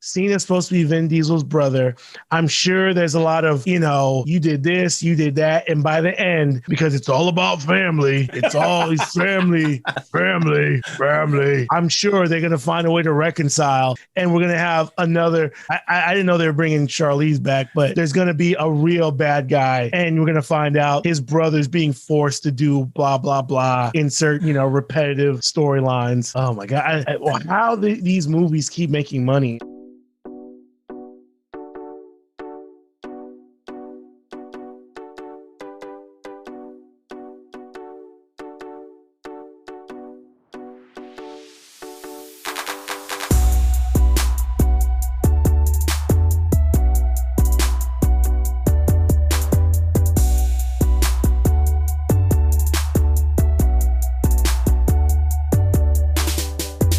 Cena's supposed to be Vin Diesel's brother. I'm sure there's a lot of, you did this, you did that. And by the end, because it's all about family, it's all family. I'm sure they're going to find a way to reconcile. And we're going to have another. I didn't know they were bringing Charlize back, but there's going to be a real bad guy. And we're going to find out his brother's being forced to do blah, blah, blah. Insert, repetitive storylines. Oh, my God. How these movies keep making money.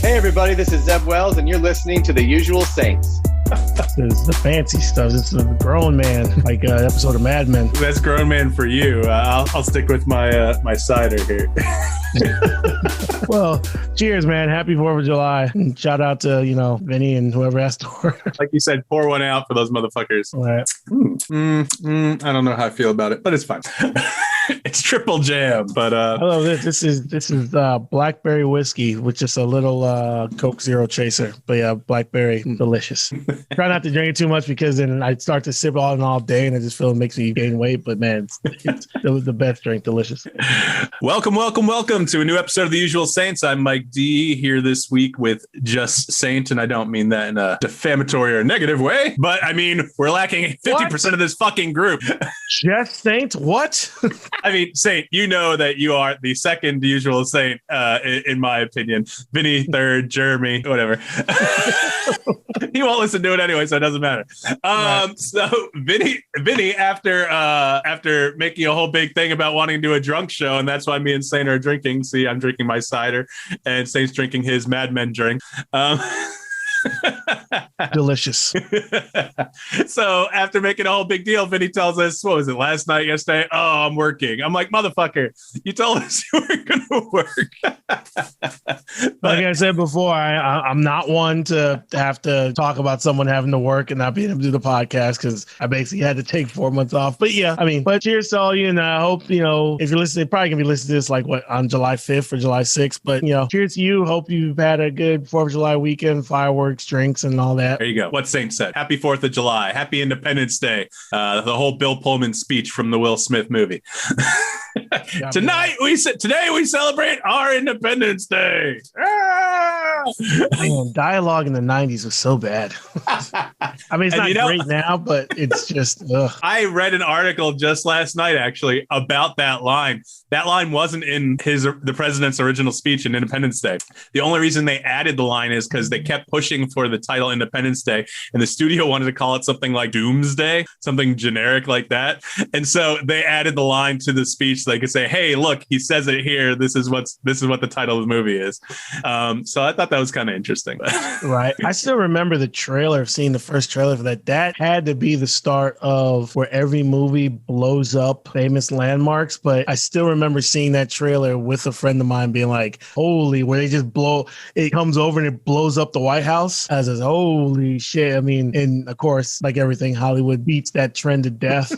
Everybody, this is Zeb Wells, and you're listening to The Usual Saints. This is the fancy stuff. This is a grown man, like an episode of Mad Men. That's grown man for you. I'll stick with my cider here. Well, cheers, man. Happy 4th of July. And shout out to, Vinny and whoever asked for it. Like you said, pour one out for those motherfuckers. All right. I don't know how I feel about it, but it's fine. It's triple jam, but I love this. This is blackberry whiskey with just a little Coke Zero chaser. But yeah, blackberry, delicious. Try not to drink it too much because then I start to sip all day and I just feel it makes me gain weight. But man, it was the best drink. Delicious. Welcome to a new episode of The Usual Saints. I'm Mike D here this week with just Saint, and I don't mean that in a defamatory or negative way, but I mean we're lacking 50% of this fucking group. Just Saint? What? I mean, Saint, you know that you are the second Usual Saint, in my opinion. Vinny third, Jeremy, whatever. He won't listen to it anyway, so it doesn't matter. Right. So Vinny, after making a whole big thing about wanting to do a drunk show, and that's why me and Saint are drinking. See, I'm drinking my cider, and Saint's drinking his Mad Men drink. Delicious. So after making a whole big deal, Vinny tells us, what was it, last night, yesterday? Oh, I'm working. I'm like, motherfucker, you told us you weren't going to work. Like I said before, I'm not one to have to talk about someone having to work and not being able to do the podcast because I basically had to take 4 months off. But yeah, but cheers to all you, and I hope, if you're listening, probably going to be listening to this like on July 5th or July 6th. But, cheers to you. Hope you've had a good 4th of July weekend, fireworks, drinks, and all that. There you go. What Saint said. Happy 4th of July. Happy Independence Day. The whole Bill Pullman speech from the Will Smith movie. Today we celebrate our Independence Day. Man, dialogue in the 90s was so bad. I mean, it's not great now, but it's just I read an article just last night actually about that line. That line wasn't in the president's original speech in Independence Day. The only reason they added the line is because they kept pushing for the title Independence Day, and the studio wanted to call it something like Doomsday, something generic like that. And so they added the line to the speech so they could say, "Hey, look, he says it here. This is what the title of the movie is." So I thought that was kind of interesting. Right. I still remember the trailer, seeing the first trailer for that. That had to be the start of where every movie blows up famous landmarks. But I still remember seeing that trailer with a friend of mine being like, holy, where they just it comes over and it blows up the White House. I was holy shit. I mean, and of course, like everything, Hollywood beats that trend to death.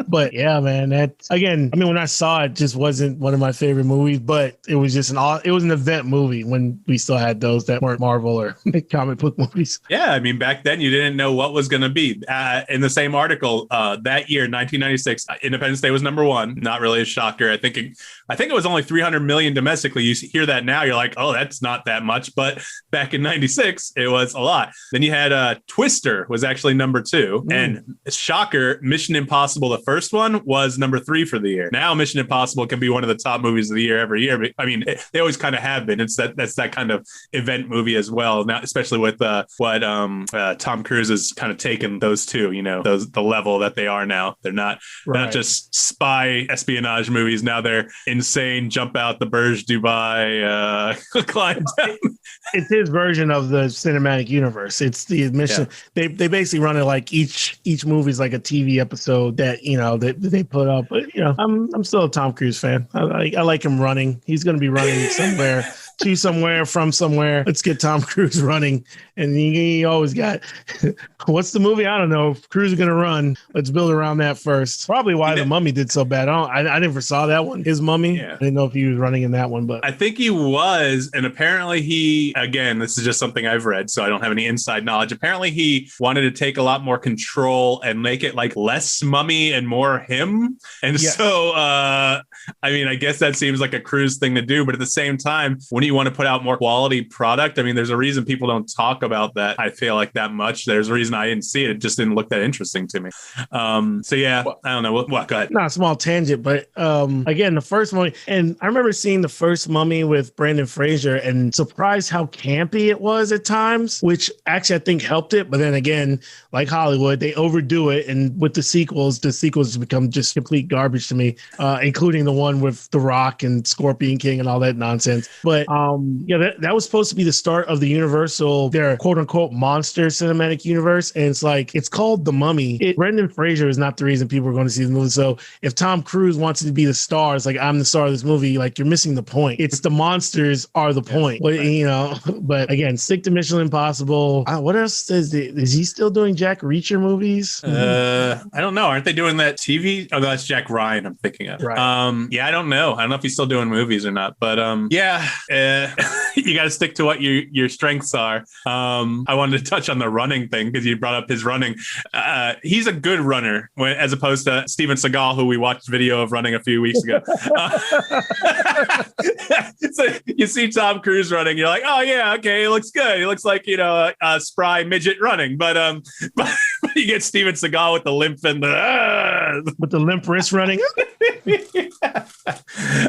But yeah, man, when I saw it, just wasn't one of my favorite movies, but it was just it was an event movie when we still had those that weren't Marvel or comic book movies. Yeah, I mean, back then you didn't know what was going to be. In the same article, that year, 1996, Independence Day was number one. Not really a shocker. I think it was only 300 million domestically. You hear that now, you're like, oh, that's not that much. But back in 96, it was a lot. Then you had Twister was actually number two. And shocker, Mission Impossible, the first one, was number 3 for the year. Now Mission Impossible can be one of the top movies of the year every year. But, I mean, they always kind of have been. That's that kind of event movie as well. Now, especially with what Tom Cruise has kind of taken those two, the level that they are now. They're not just spy espionage movies. Now they're insane, jump out the Burj Dubai climb down. It's his version of the cinematic universe. It's the admission. Yeah. They basically run it like each movie is like a TV episode that that they put up. But I'm still a Tom Cruise fan. I like him running. He's going to be running somewhere to somewhere from somewhere. Let's get Tom Cruise running. And he always got, what's the movie? I don't know. If Cruise is going to run. Let's build around that first. Probably why The Mummy did so bad. I never saw that one. His Mummy. Yeah. I didn't know if he was running in that one, but I think he was. And apparently he, again, this is just something I've read, so I don't have any inside knowledge. Apparently he wanted to take a lot more control and make it like less Mummy and more him. And so, I mean, I guess that seems like a Cruise thing to do. But at the same time, when you want to put out more quality product, I mean, there's a reason people don't talk about that, I feel like, that much. There's a reason I didn't see it. It just didn't look that interesting to me. So yeah, I don't know. What? Go ahead. Not a small tangent, but again, the first Mummy, and I remember seeing the first Mummy with Brendan Fraser and surprised how campy it was at times, which actually I think helped it. But then again, like Hollywood, they overdo it. And with the sequels become just complete garbage to me, including the one with The Rock and Scorpion King and all that nonsense. But that was supposed to be the start of the Universal, their quote unquote monster cinematic universe. And it's like, it's called The Mummy. Brendan Fraser is not the reason people are going to see the movie. So if Tom Cruise wants to be the star, it's like, I'm the star of this movie. Like, you're missing the point. It's the monsters are the point. But, but again, stick to Mission Impossible. What else is he still doing Jack Reacher movies? I don't know. Aren't they doing that TV? Oh, that's Jack Ryan I'm thinking of. Right. I don't know. I don't know if he's still doing movies or not, but you got to stick to what your strengths are. I wanted to touch on the running thing because you brought up his running. He's a good runner as opposed to Steven Seagal, who we watched video of running a few weeks ago. So you see Tom Cruise running, you're like, oh yeah, okay, he looks good. He looks like, a spry midget running, but you get Steven Seagal with the limp and with the limp wrist running.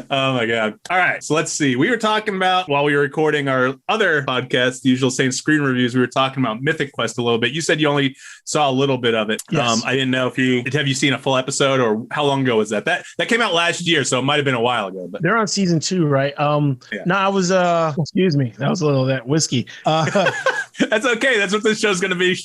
Oh my God. All right. So let's see. We were talking about, while we were recording our other podcast, the usual Sainte Screen Reviews, we were talking about Mythic Quest a little bit. You said you only saw a little bit of it. Yes. I didn't know if have you seen a full episode, or how long ago was that? That came out last year, so it might have been a while ago. But they're on season 2, right? No, I was excuse me. That was a little of that whiskey. That's okay. That's what this show's going to be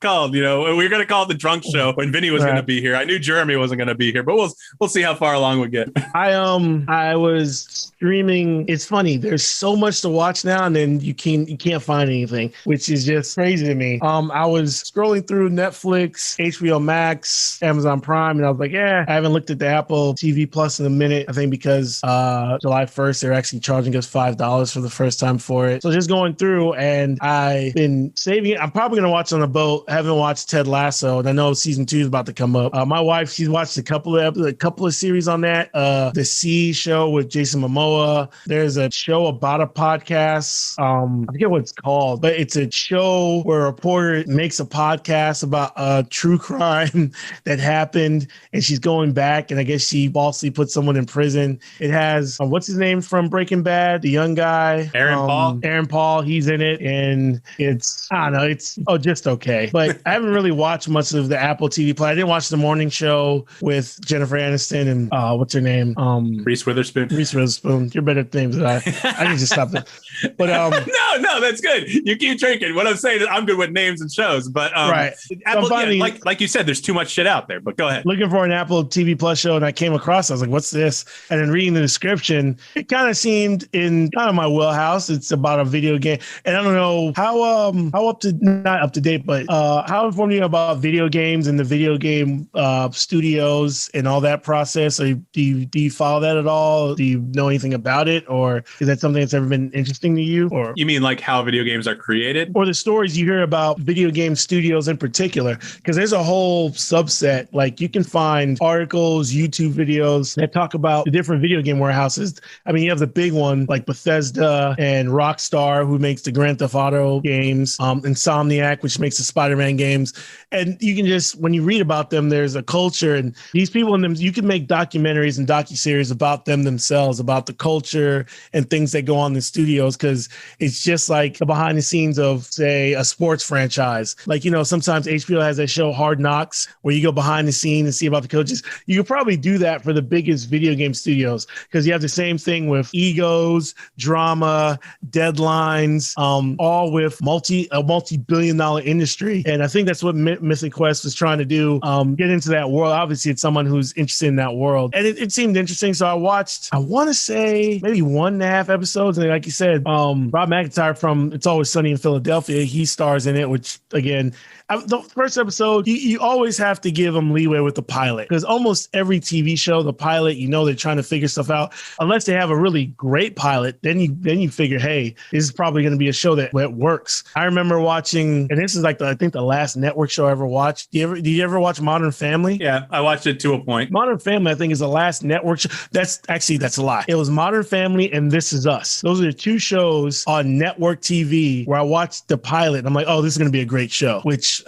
called. We were going to call it the drunk show when Vinny was going to be here. I knew Jeremy wasn't going to be here, but we'll see how far along we get. I was streaming. It's funny. There's so much to watch now, and then you can't find anything, which is just crazy to me. I was scrolling through Netflix, HBO Max, Amazon Prime, and I was like, I haven't looked at the Apple TV Plus in a minute. I think because July 1st, they're actually charging us $5 for the first time for it. So just going through, and I've been saving it. I'm probably going to watch on the boat. I haven't watched Ted Lasso, and I know season 2 is about to come up. My wife, she's watched a couple of series on that. The Sea show with Jason Momoa. There's a show about a podcast. I forget what it's called, but it's a show where a reporter makes a podcast about a true crime that happened, and she's going back, and I guess she falsely put someone in prison. It has what's his name from Breaking Bad, the young guy, Aaron Paul. He's in it, and it's just okay. But I haven't really watched much of the Apple TV Plus. I didn't watch the morning show with Jennifer Aniston and what's her name? Reese Witherspoon. Reese Witherspoon. You're better at names than I can just stop that. But no, that's good. You keep drinking. What I'm saying is I'm good with names and shows, but right. Apple, like you said, there's too much shit out there. But go ahead. Looking for an Apple TV Plus show, and I came across. I was like, "What's this?" And then reading the description, it kind of seemed in kind of my wheelhouse. It's about a video game, and I don't know how not up to date, but how informed you about video games and the video game studios and all that process. Do you follow that at all? Do you know anything about it, or is that something that's ever been interesting to you? Or you mean like how video games are created, or the stories you hear about video game studios in particular? Because there's a whole subset. Like you can find articles, YouTube videos that talk about the different video game warehouses. I mean, you have the big one like Bethesda and Rockstar, who makes the Grand Theft Auto games, Insomniac, which makes the Spider-Man games. And you can just, when you read about them, there's a culture, and these people in them, you can make documentaries and docuseries about them themselves, about the culture and things that go on in the studios, because it's just like the behind the scenes of, say, a sports franchise. Like, sometimes HBO has that show Hard Knocks, where you go behind the scene and see about the coaches. You could probably do that for the biggest video game studios, because you have the same thing with egos, drama, deadlines, all with multi-billion-dollar industry. And I think that's what Mythic Quest was trying to do, get into that world. Obviously, it's someone who's interested in that world. And it seemed interesting. So I watched, I want to say maybe 1.5 episodes. And like you said, Rob McIntyre from It's Always Sunny in Philadelphia, he stars in it, which again, the first episode, you always have to give them leeway with the pilot, because almost every TV show, the pilot, they're trying to figure stuff out. Unless they have a really great pilot, then you figure, hey, this is probably going to be a show that works. I remember watching, and this is like I think the last network show I ever watched. Did you ever watch Modern Family? Yeah, I watched it to a point. Modern Family, I think, is the last network show. That's a lie. It was Modern Family and This Is Us. Those are the two shows on network TV where I watched the pilot and I'm like, oh, this is going to be a great show, which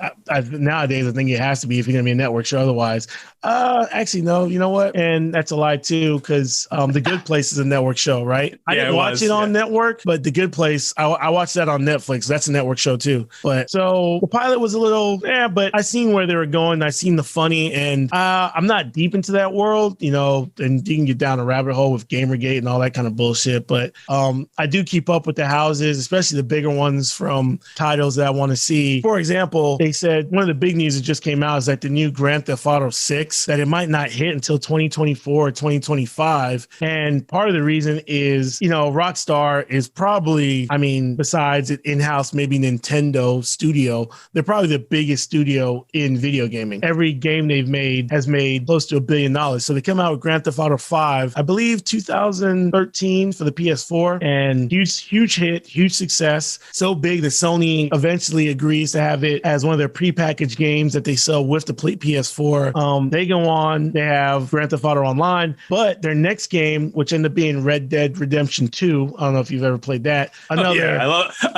nowadays I think it has to be if you're going to be a network show. Otherwise, actually, no, you know what? And that's a lie too, because The Good Place is a network show, right? I didn't watch it on network, but The Good Place, I watched that on Netflix. That's a network show too. But so the pilot was a little, but I seen where they were going. I seen the funny, and I'm not deep into that world, and you can get down a rabbit hole with Gamergate and all that kind of bullshit. But I do keep up with the houses, especially the bigger ones from titles that I want to see. For example, they said one of the big news that just came out is that the new Grand Theft Auto 6, that it might not hit until 2024 or 2025. And part of the reason is, Rockstar is probably, besides it in-house, maybe Nintendo studio, they're probably the biggest studio in video gaming. Every game they've made has made close to $1 billion. So they come out with Grand Theft Auto 5, I believe 2013 for the PS4, and huge hit, huge success. So big that Sony eventually agrees to have it as one of their prepackaged games that they sell with the PS4. They go on, they have Grand Theft Auto Online, but their next game, which ended up being Red Dead Redemption 2, I don't know if you've ever played that. I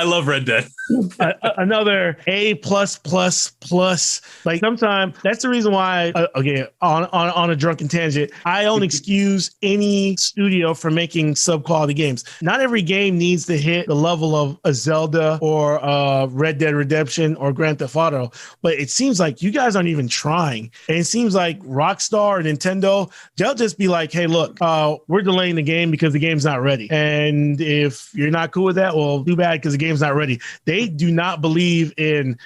love Red Dead. Another A+++. Like sometimes that's the reason why, on a drunken tangent, I don't excuse any studio for making sub-quality games. Not every game needs to hit the level of a Zelda or Red Dead Redemption or Grand Theft Auto, but it seems like you guys aren't even trying. And it seems like Rockstar and Nintendo, they'll just be like, hey, look, we're delaying the game because the game's not ready. And if you're not cool with that, well, too bad, because the game's not ready. They do not believe in,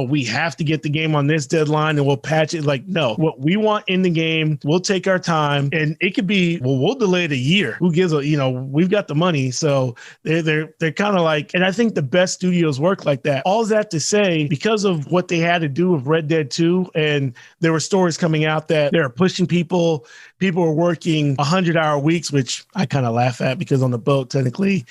we have to get the game on this deadline and we'll patch it. Like, no, what we want in the game, we'll take our time, and it could be, we'll delay it a year. Who gives we've got the money. So they're kind of like, and I think the best studios work like that. All that to say, because of what they had to do with Red Dead 2, and there were stories coming out that they're pushing people were working 100-hour weeks, which I kind of laugh at, because on the boat, technically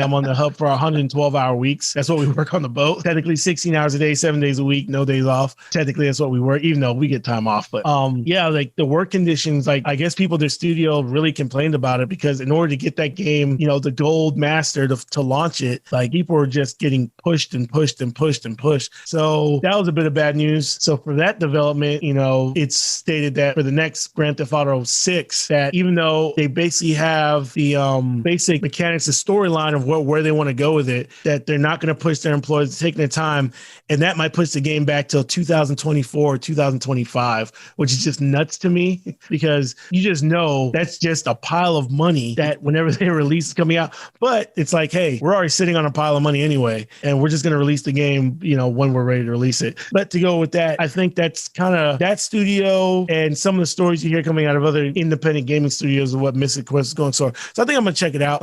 I'm on the hub for 112-hour weeks. That's what we work on the boat. Technically 16 hours a day, 7 days a week, no days off. Technically that's what we work, even though we get time off. But like the work conditions, like I guess people at their studio really complained about it, because in order to get that game, the gold master to launch it, like people were just getting pushed and pushed and pushed and pushed. So that was a bit of bad news. So for that development, it's stated that for the next Grand Theft Auto 6, that even though they basically have the basic mechanics, the storyline of where they want to go with it, that they're not going to push their employees to take their time, and that might push the game back till 2024 or 2025, which is just nuts to me, because you just know that's just a pile of money that whenever they release is coming out. But it's like, hey, we're already sitting on a pile of money anyway, and we're just going to release the game, when we're ready to release it. But to go with that, I think that's kind of that studio and some of the stories you hear coming out of other independent gaming studios of what Mythic Quest is going. So I think I'm gonna check it out.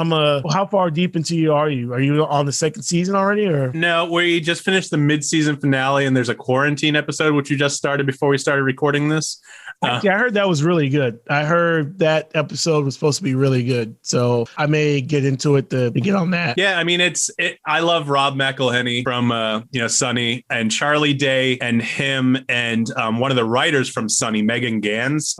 How far deep into you are you? Are you on the second season already, or no? We just finished the mid-season finale, and there's a quarantine episode which we just started before we started recording this. I heard that was really good. I heard that episode was supposed to be really good, so I may get into it to get on that. Yeah, I love Rob McElhenney from Sunny, and Charlie Day, and him, and one of the writers from Sunny, Megan Gans.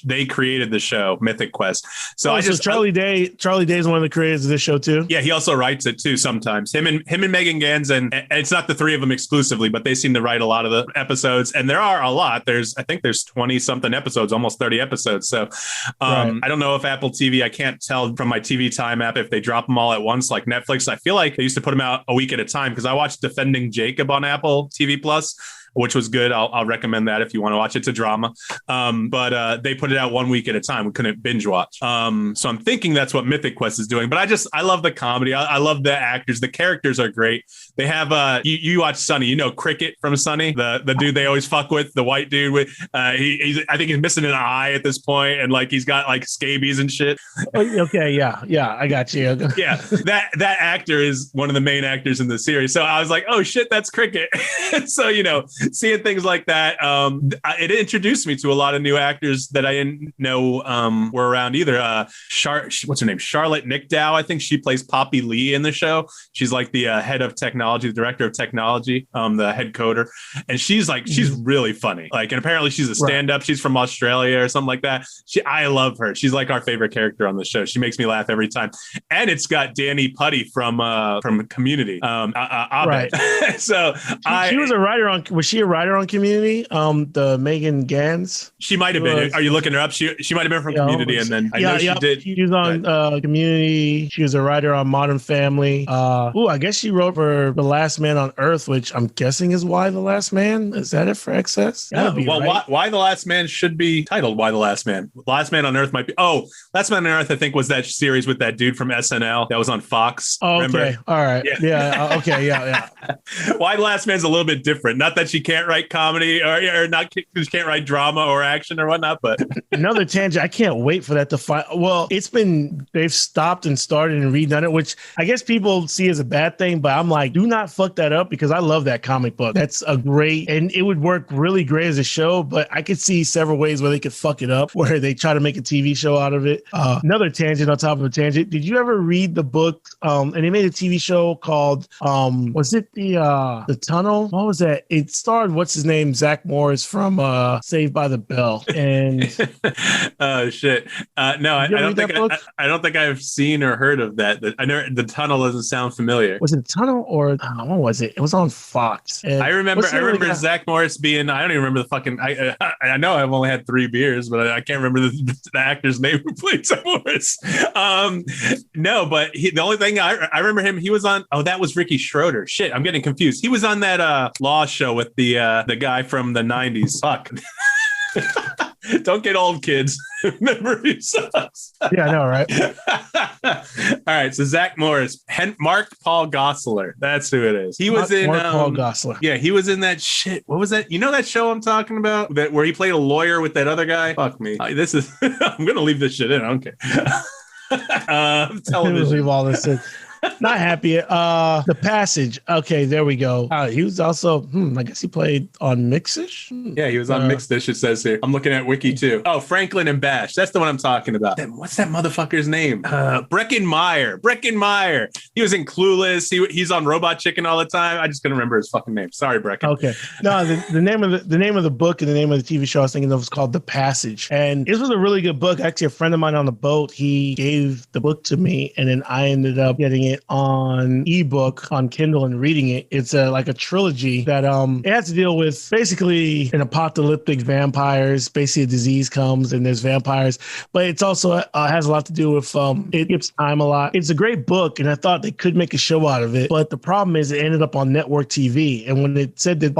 They created the show Mythic Quest. So Charlie Day is one of the creators of this show too. Yeah, he also writes it too sometimes. Him and Megan Gans, and it's not the three of them exclusively, but they seem to write a lot of the episodes, and there are a lot. I think there's 20 something episodes, almost 30 episodes. So right. I don't know if Apple TV, I can't tell from my TV Time app if they drop them all at once like Netflix. I feel like they used to put them out a week at a time, because I watched Defending Jacob on Apple TV Plus. which was good. I'll recommend that if you want to watch it. It's a drama. But they put it out 1 week at a time. We couldn't binge watch. So I'm thinking that's what Mythic Quest is doing. But I love the comedy. I love the actors. The characters are great. They have you watch Sunny, you know Cricket from Sunny, the dude they always fuck with, the white dude with I think he's missing an eye at this point, and like he's got like scabies and shit. Okay, yeah, I got you. Yeah, that actor is one of the main actors in the series. So I was like, oh shit, that's Cricket. So seeing things like that, it introduced me to a lot of new actors that I didn't know were around either. What's her name? Charlotte Nickdow. I think she plays Poppy Lee in the show. She's like the head of technology, the director of technology, the head coder, and she's really funny. Like, and apparently she's a stand-up. Right. She's from Australia or something like that. I love her. She's like our favorite character on the show. She makes me laugh every time. And it's got Danny Putty from Community. Right. So she was a writer on. Was she a writer on Community? The Megan Gans. She might have been. Are you looking her up? She might have been from Community, and then I know she did. She was on Community. She was a writer on Modern Family. I guess she wrote for The Last Man on Earth, which I'm guessing is Why the Last Man. Is that it for Excess? Why the Last Man should be titled Why the Last Man. Last Man on Earth might be. Oh, Last Man on Earth, I think, was that series with that dude from SNL that was on Fox. Oh, okay. Remember? All right. Yeah. Okay. Yeah. Why the Last Man's a little bit different. Not that she can't write comedy or not, she can't write drama or action or whatnot, but another tangent. I can't wait for that to find. Well, they've stopped and started and redone it, which I guess people see as a bad thing, but I'm like, do not fuck that up, because I love that comic book. That's a great, and it would work really great as a show, but I could see several ways where they could fuck it up, where they try to make a TV show out of it. Another tangent on top of a tangent. Did you ever read the book? And they made a TV show called, was it the Tunnel? What was that? It starred, what's his name? Zach Morris from Saved by the Bell. And oh shit. No, I don't think I've seen or heard of that. I know the Tunnel doesn't sound familiar. Was it the Tunnel or what was it? It was on Fox. And I remember Zach Morris being, I don't even remember the fucking, I know I've only had 3 beers, but I can't remember the actor's name who played Zach Morris. No, but the only thing I remember him, he was on, that was Ricky Schroeder. Shit, I'm getting confused. He was on that law show with the guy from the 90s. Fuck. Don't get old, kids. Memory sucks. Yeah, I know, right? All right, so Zach Morris, Mark Paul Gosselaar. That's who it is. He was in Mark Paul Gosselaar. Yeah, he was in that shit. What was that? You know that show I'm talking about? That where he played a lawyer with that other guy? Fuck me. This is. I'm gonna leave this shit in. I don't care. Television. Leave all this in. Not happy. The Passage. Okay, there we go. He was also, I guess he played on Mixish. Yeah, he was on Mixdish, it says here. I'm looking at Wiki too. Oh, Franklin and Bash. That's the one I'm talking about. What's that motherfucker's name? Breckin Meyer. He was in Clueless. He's on Robot Chicken all the time. I just couldn't remember his fucking name. Sorry, Breckin. Okay. No, the name of the book and the name of the TV show I was thinking of was called The Passage. And this was a really good book. Actually, a friend of mine on the boat, he gave the book to me, and then I ended up getting it on ebook on Kindle and reading it. It's like a trilogy that it has to deal with basically an apocalyptic vampires. Basically, a disease comes and there's vampires, but it's also has a lot to do with it gives time a lot. It's a great book, and I thought they could make a show out of it, but the problem is it ended up on network TV. And when it said that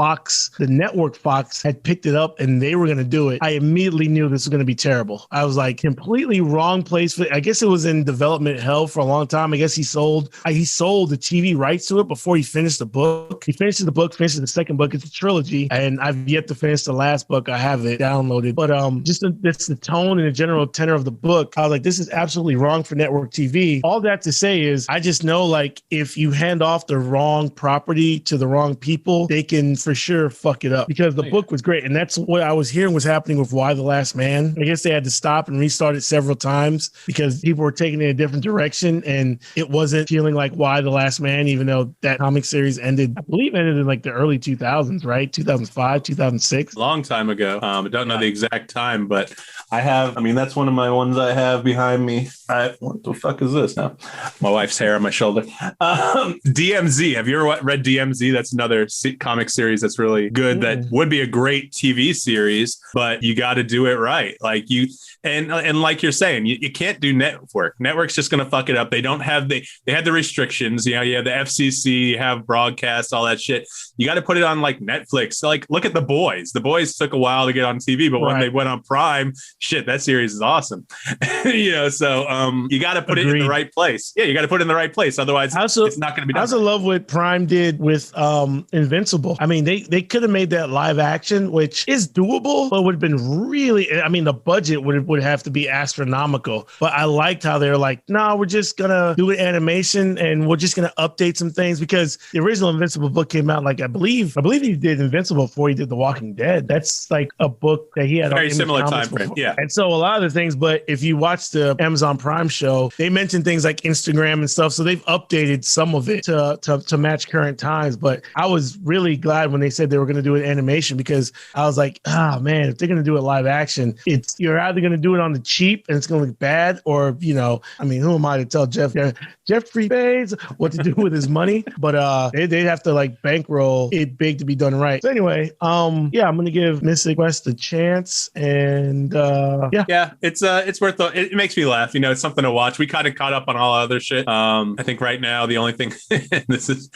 the network Fox had picked it up and they were going to do it, I immediately knew this was going to be terrible. I was like, completely wrong place for it. I guess it was in development hell for a long time. I guess he sold the TV rights to it before he finished the book. He finishes the second book. It's a trilogy, and I've yet to finish the last book. I have it downloaded, but it's the tone and the general tenor of the book. I was like, this is absolutely wrong for network TV. All that to say is, I just know, like, if you hand off the wrong property to the wrong people, they can for sure fuck it up, because the book was great. And that's what I was hearing was happening with Why the Last Man. I guess they had to stop and restart it several times because people were taking it in a different direction, and it wasn't feeling like Why the Last Man, even though that comic series ended in like the early 2000s, right? 2005, 2006. Long time ago. I don't know the exact time, but that's one of my ones I have behind me. What the fuck is this now? My wife's hair on my shoulder. DMZ. Have you ever read DMZ? That's another comic series that's really good. That would be a great TV series, but you got to do it right. Like and like you're saying, you can't do network. Network's just going to fuck it up. They have had the restrictions. You know, you have the FCC, you have broadcast, all that shit. You got to put it on like Netflix. So, like, look at The Boys. The Boys took a while to get on TV, but when they went on Prime, shit, that series is awesome. You know, so you got to put it in the right place. Yeah, you got to put it in the right place. Otherwise, it's not going to be done. I also love what Prime did with Invincible. I mean, they could have made that live action, which is doable, but would have been really, I mean, the budget would have to be astronomical. But I liked how they're like, no, we're just going to do an animation and we're just going to update some things, because the original Invincible book came out, like, I believe he did Invincible before he did The Walking Dead. That's like a book that he had very similar time frame. Yeah. And so a lot of the things, but if you watch the Amazon Prime show, they mention things like Instagram and stuff. So they've updated some of it to match current times. But I was really glad when they said they were going to do an animation, because I was like, man, if they're going to do it live action, you're either going to do it on the cheap and it's going to look bad, or, you know, I mean, who am I to tell Jeffrey Bezos what to do with his money? But they'd have to like bankroll it big to be done right. So anyway, I'm gonna give Mythic Quest a chance, and it's worth it. Makes me laugh. You know, it's something to watch. We kind of caught up on all other shit. I think right now the only thing this is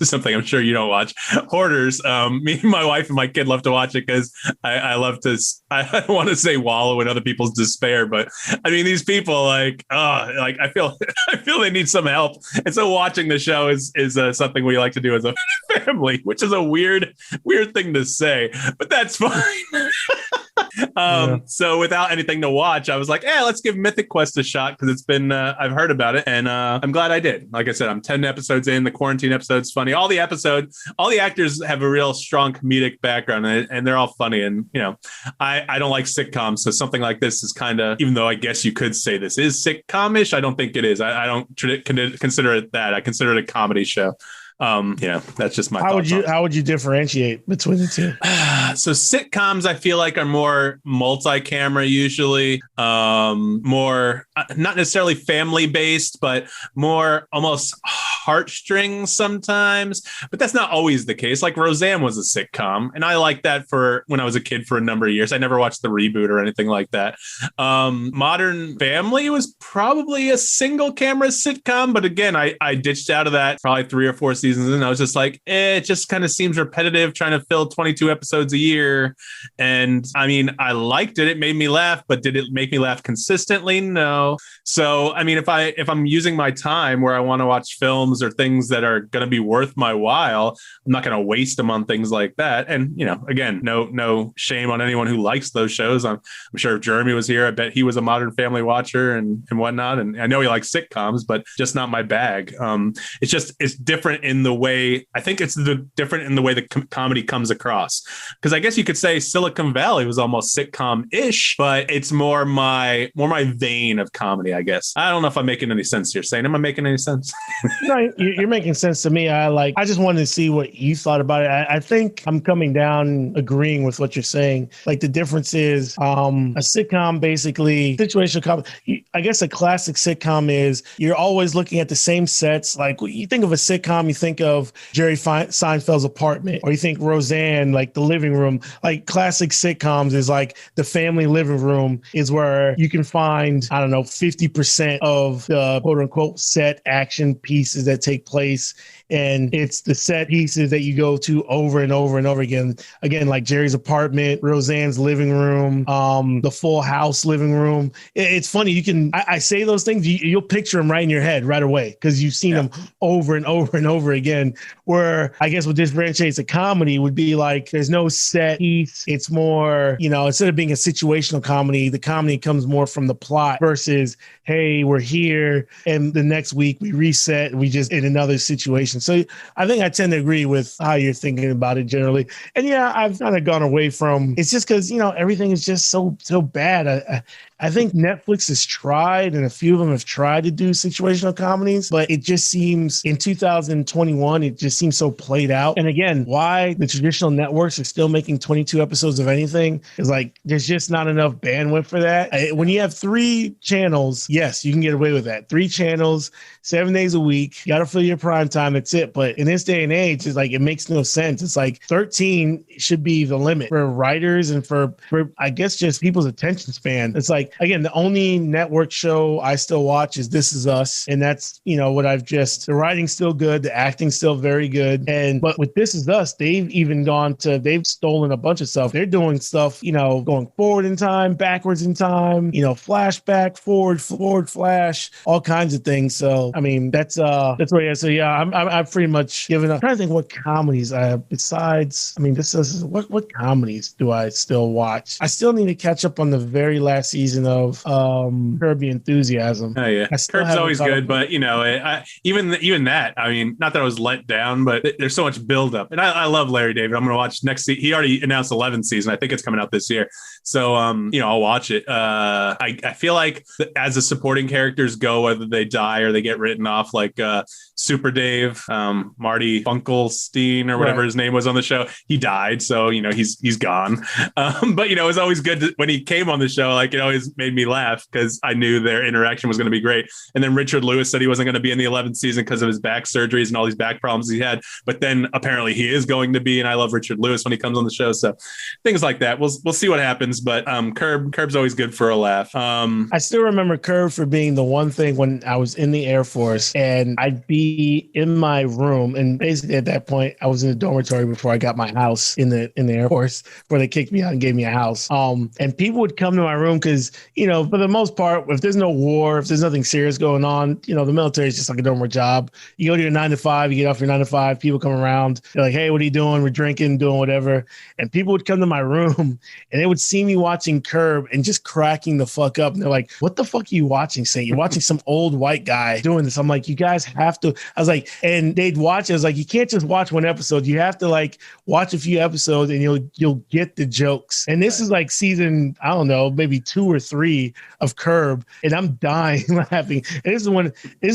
something I'm sure you don't watch. Hoarders. Me, my wife, and my kid love to watch it because I love to. I don't want to say wallow in other people's despair, but I mean, these people like I feel they need some help, and so watching the show is something we like to do as a family, which is a weird thing to say, but that's fine. So without anything to watch, I was like, let's give Mythic Quest a shot, because it's been I've heard about it, and I'm glad I did. Like I said, I'm 10 episodes in. The quarantine episode's funny. All the actors have a real strong comedic background, and they're all funny. And you know, I don't like sitcoms, so something like this is kind of, even though I guess you could say this is sitcom-ish, I don't think it is. I don't consider it that. I consider it a comedy show. That's just my thoughts. How would you differentiate between the two? So sitcoms, I feel like, are more multi-camera usually, more not necessarily family based, but more almost heartstrings sometimes. But that's not always the case. Like Roseanne was a sitcom, and I liked that for when I was a kid for a number of years. I never watched the reboot or anything like that. Modern Family was probably a single camera sitcom, but again, I ditched out of that probably 3 or 4 seasons, and I was just like, it just kind of seems repetitive trying to fill 22 episodes a year. And I mean, I liked it. It made me laugh, but did it make me laugh consistently? No. So, I mean, if I'm using my time where I want to watch films or things that are going to be worth my while, I'm not going to waste them on things like that. And, you know, again, no shame on anyone who likes those shows. I'm sure if Jeremy was here, I bet he was a Modern Family watcher and whatnot. And I know he likes sitcoms, but just not my bag. It's different in the way, I think it's different in the way the comedy comes across. Because I guess you could say Silicon Valley was almost sitcom-ish, but it's more my vein of comedy, I guess. I don't know if I'm making any sense here. Sainte, am I making any sense? No, you're making sense to me. I just wanted to see what you thought about it. I think I'm coming down agreeing with what you're saying. Like, the difference is a sitcom, basically situational comedy. I guess a classic sitcom is you're always looking at the same sets. Like, you think of a sitcom, you think of Jerry Seinfeld's apartment, or you think Roseanne, like the living room. Like, classic sitcoms is like the family living room is where you can find, I don't know, 50% of the quote unquote set action pieces that take place. And it's the set pieces that you go to over and over and over again. Again, like Jerry's apartment, Roseanne's living room, the Full House living room. It's funny. I say those things, you'll picture them right in your head right away, because you've seen them over and over and over again. Where I guess what differentiates a comedy would be like, there's no set piece. It's more, you know, instead of being a situational comedy, the comedy comes more from the plot versus, hey, we're here and the next week we reset and we just in another situation. So I think I tend to agree with how you're thinking about it generally. And yeah, I've kind of gone away from, it's just because, you know, everything is just so bad. I think Netflix has tried, and a few of them have tried to do situational comedies, but it just seems in 2021, it just seems so played out. And again, why the traditional networks are still making 22 episodes of anything is like, there's just not enough bandwidth for that. When you have 3 channels, yes, you can get away with that. 3 channels, 7 days a week, you got to fill your prime time. That's it. But in this day and age, it's like, it makes no sense. It's like 13 should be the limit for writers and for I guess just people's attention span. It's like, like, again, the only network show I still watch is This Is Us. And that's, what the writing's still good. The acting's still very good. But with This Is Us, they've even they've stolen a bunch of stuff. They're doing stuff, going forward in time, backwards in time, flashback, forward flash, all kinds of things. So, I mean, that's what, yeah. So yeah, I've pretty much given up. I'm trying to think what comedies I have besides, I mean, what comedies do I still watch? I still need to catch up on the very last season of Curb Your Enthusiasm. Oh yeah, Curb's always good, but even that, I mean, not that I was let down, but there's so much buildup, and I love Larry David. I'm going to watch next season. He already announced 11th season. I think it's coming out this year, so I'll watch it. I feel like as the supporting characters go, whether they die or they get written off, like Super Dave, Marty Funkelstein or whatever his name was on the show, he died, so he's gone. But it was always good when he came on the show. Like, it always made me laugh because I knew their interaction was going to be great. And then Richard Lewis said he wasn't going to be in the 11th season because of his back surgeries and all these back problems he had. But then apparently he is going to be, and I love Richard Lewis when he comes on the show. So things like that. We'll see what happens. But Curb's always good for a laugh. I still remember Curb for being the one thing when I was in the Air Force and I'd be in my room, and basically at that point I was in the dormitory before I got my house in the Air Force, before they kicked me out and gave me a house. And people would come to my room because, for the most part, if there's no war, if there's nothing serious going on, the military is just like a normal job. You go to your 9 to 5, you get off your 9 to 5, people come around, they're like, hey, what are you doing? We're drinking, doing whatever. And people would come to my room and they would see me watching Curb and just cracking the fuck up. And they're like, what the fuck are you watching, Saint? You're watching some old white guy doing this. I'm like, you guys have to. I was like, and they'd watch it. I was like, you can't just watch one episode. You have to watch a few episodes and you'll get the jokes. And this is like season, I don't know, maybe 2 or 3 of Curb, and I'm dying laughing. And this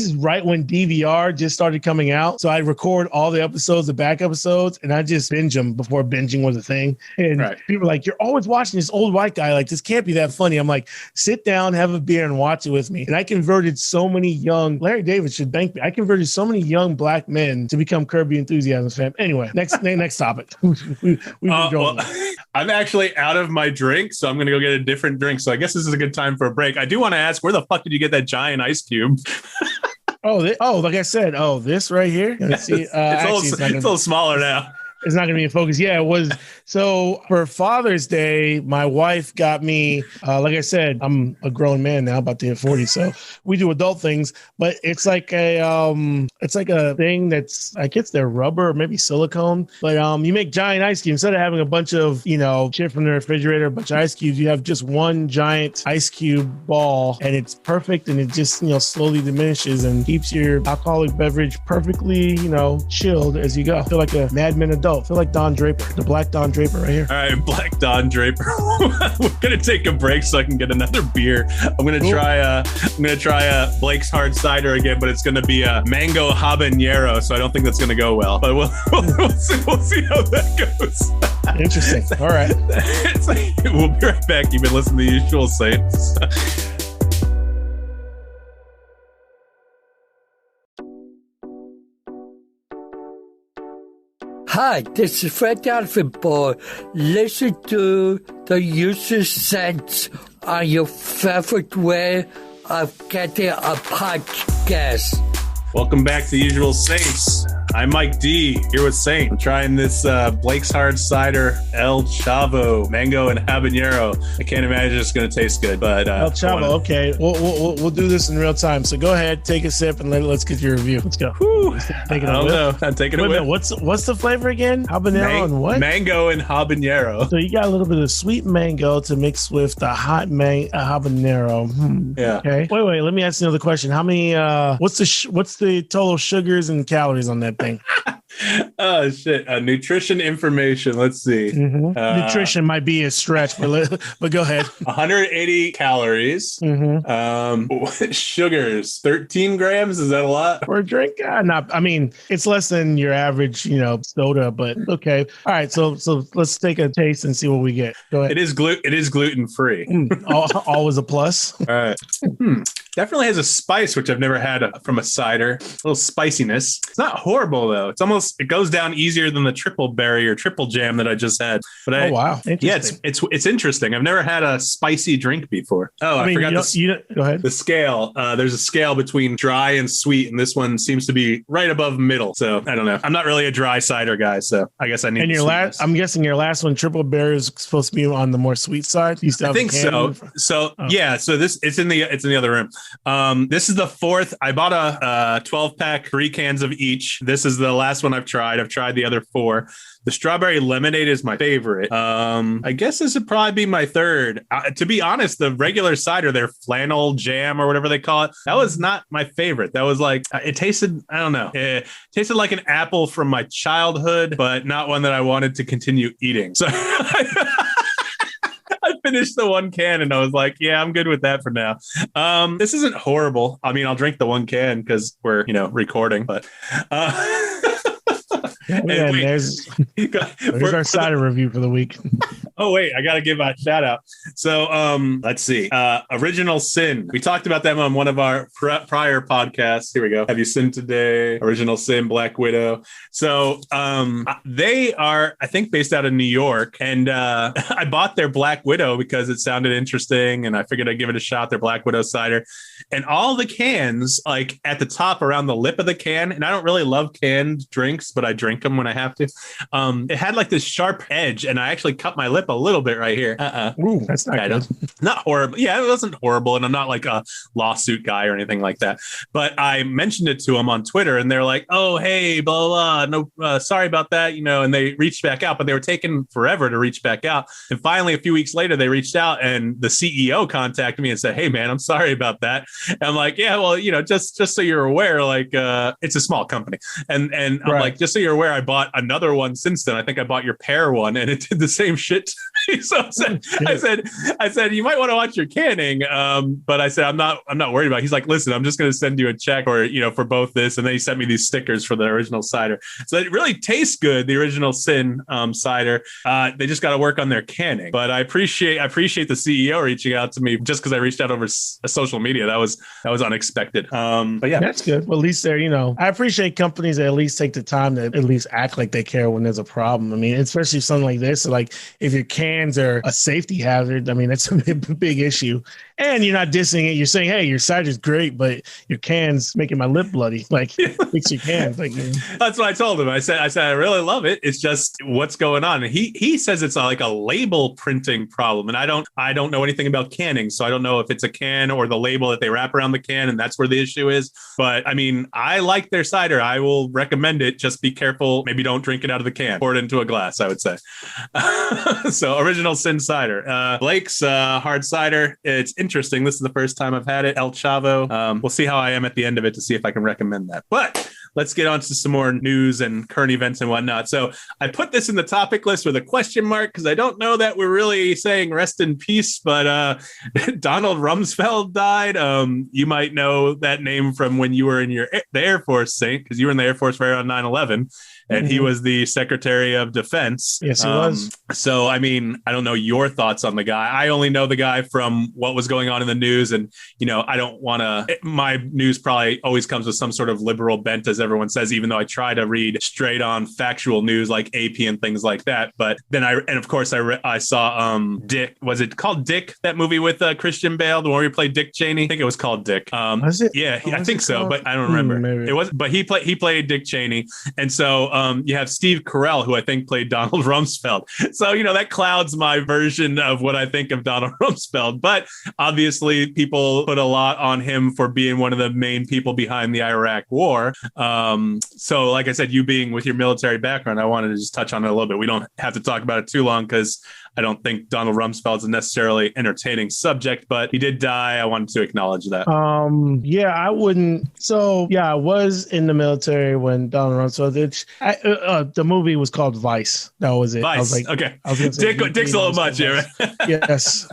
is right when DVR just started coming out. So I record all the episodes, the back episodes, and I just binge them before binging was a thing. And people are like, you're always watching this old white guy. Like, this can't be that funny. I'm like, sit down, have a beer, and watch it with me. And I converted so many young, Larry David should thank me. I converted so many young black men to become Curb Your Enthusiasm fan. Anyway, next topic. I'm actually out of my drink, so I'm going to go get a different drink. So I guess this is a good time for a break. I do want to ask, where the fuck did you get that giant ice cube? Like I said, this right here. Yes. See, it's a little smaller now. It's not going to be in focus. Yeah, it was. So for Father's Day, my wife got me, like I said, I'm a grown man now, about to hit 40. So we do adult things, but it's like a thing that's, I guess they're rubber or maybe silicone, but you make giant ice cubes. Instead of having a bunch of, shit from the refrigerator, a bunch of ice cubes, you have just one giant ice cube ball, and it's perfect. And it just, slowly diminishes and keeps your alcoholic beverage perfectly, chilled as you go. I feel like a Mad Men adult. I feel like Don Draper, the Black Don Draper right here. All right, Black Don Draper. We're gonna take a break so I can get another beer. I'm gonna try Blake's hard cider again, but it's gonna be a mango habanero, so I don't think that's gonna go well. But we'll see how that goes. Interesting. All right. We'll be right back. You've been listening to The Usual Saints. Hi, this is Fred Alford. Listen to The Usual Saints on your favorite way of getting a podcast. Welcome back to The Usual Saints. I'm Mike D, here with Saint. I'm trying this Blake's Hard Cider El Chavo Mango and Habanero. I can't imagine it's going to taste good, but El Chavo. Okay, we'll do this in real time. So go ahead, take a sip, and let's get your review. Let's go. I don't know. I'm taking it. What's the flavor again? Habanero and what? Mango and habanero. So you got a little bit of sweet mango to mix with the hot habanero. Yeah. Okay. Wait. Let me ask you another question. How many? What's the total sugars and calories on that thing? Oh shit! Nutrition information. Let's see. Nutrition might be a stretch, but go ahead. 180 calories. Sugars 13 grams. Is that a lot for a drink? Not. I mean, it's less than your average, soda. But okay. All right. So let's take a taste and see what we get. Go ahead. It is gluten free. Always a plus. All right. Definitely has a spice, which I've never had from a cider. A little spiciness. It's not horrible though. It goes down easier than the triple berry or triple jam that I just had. But wow. Yeah, it's interesting. I've never had a spicy drink before. Oh, I forgot go ahead. The scale. There's a scale between dry and sweet, and this one seems to be right above middle. So I don't know. I'm not really a dry cider guy, so I guess I need. And I'm guessing your last one, triple berry, is supposed to be on the more sweet side. I think so. Yeah. So it's in the other room. This is the fourth. I bought a 12-pack, 3 cans of each. This is the last one I've tried. I've tried the other 4. The strawberry lemonade is my favorite. I guess this would probably be my third. To be honest, the regular cider, their flannel jam or whatever they call it, that was not my favorite. That was like, it tasted, I don't know. It tasted like an apple from my childhood, but not one that I wanted to continue eating. So I finished the 1 can and I was like, yeah, I'm good with that for now. This isn't horrible. I mean, I'll drink the 1 can because we're, recording, but there's our cider review for the week. Oh, wait, I got to give a shout out. So let's see. Original Sin. We talked about them on one of our prior podcasts. Here we go. Have you sinned today? Original Sin, Black Widow. So they are, I think, based out of New York. And I bought their Black Widow because it sounded interesting. And I figured I'd give it a shot, their Black Widow cider. And all the cans, like at the top around the lip of the can, and I don't really love canned drinks, but I drink them when I have to. It had like this sharp edge, and I actually cut my lip a little bit right here. Ooh, that's not good. Not horrible. Yeah, it wasn't horrible, and I'm not like a lawsuit guy or anything like that. But I mentioned it to them on Twitter, and they're like, "Oh, hey, blah blah, no, sorry about that," and they reached back out, but they were taking forever to reach back out. And finally, a few weeks later, they reached out, and the CEO contacted me and said, "Hey, man, I'm sorry about that." And I'm like, "Yeah, well, just so you're aware, like, it's a small company," and I'm like, "Just so you're aware, I bought another one since then. I think I bought your pear one, and it did the same shit to me." So I said, "You might want to watch your canning." But I said, I'm not worried about it. He's like, "Listen, I'm just going to send you a check or, for both this." And then he sent me these stickers for the original cider. So it really tastes good. The Original Sin cider. They just got to work on their canning, but I appreciate the CEO reaching out to me just because I reached out over social media. That was unexpected. But yeah, that's good. Well, at least they're, I appreciate companies that at least take the time to at least act like they care when there's a problem. I mean, especially something like this, like if your cans are a safety hazard, I mean, that's a big issue. And you're not dissing it. You're saying, hey, your cider's great, but your can's making my lip bloody. Like, fix your cans. Like, that's what I told him. I said, I really love it. It's just what's going on. And he says it's like a label printing problem. And I don't know anything about canning, so I don't know if it's a can or the label that they wrap around the can, and that's where the issue is. But I mean, I like their cider. I will recommend it. Just be careful. Maybe don't drink it out of the can. Pour it into a glass, I would say. So Original Sin cider. Blake's hard cider. It's interesting. This is the first time I've had it. El Chavo. We'll see how I am at the end of it to see if I can recommend that. But let's get on to some more news and current events and whatnot. So I put this in the topic list with a question mark because I don't know that we're really saying rest in peace, but Donald Rumsfeld died. You might know that name from when you were in the Air Force, Sainte, because you were in the Air Force right around 9/11. And he was the Secretary of Defense. Yes, he was. So, I mean, I don't know your thoughts on the guy. I only know the guy from what was going on in the news. And, I don't want to, my news probably always comes with some sort of liberal bent, as everyone says, even though I try to read straight on factual news like AP and things like that. But then of course I saw Dick. Was it called Dick, that movie with Christian Bale, the one where he played Dick Cheney? I think it was called Dick. Was it? Yeah, I think so, but I don't remember. Maybe. It was, but he played Dick Cheney. And so you have Steve Carell, who I think played Donald Rumsfeld. So, that clouds my version of what I think of Donald Rumsfeld. But obviously, people put a lot on him for being one of the main people behind the Iraq War. So, like I said, you being with your military background, I wanted to just touch on it a little bit. We don't have to talk about it too long because I don't think Donald Rumsfeld's a necessarily entertaining subject, but he did die. I wanted to acknowledge that. Yeah, I wouldn't. So, yeah, I was in the military when Donald Rumsfeld did. The movie was called Vice. That was it. Vice. I was like, okay. Dick's a little much, yeah. Right? Yes.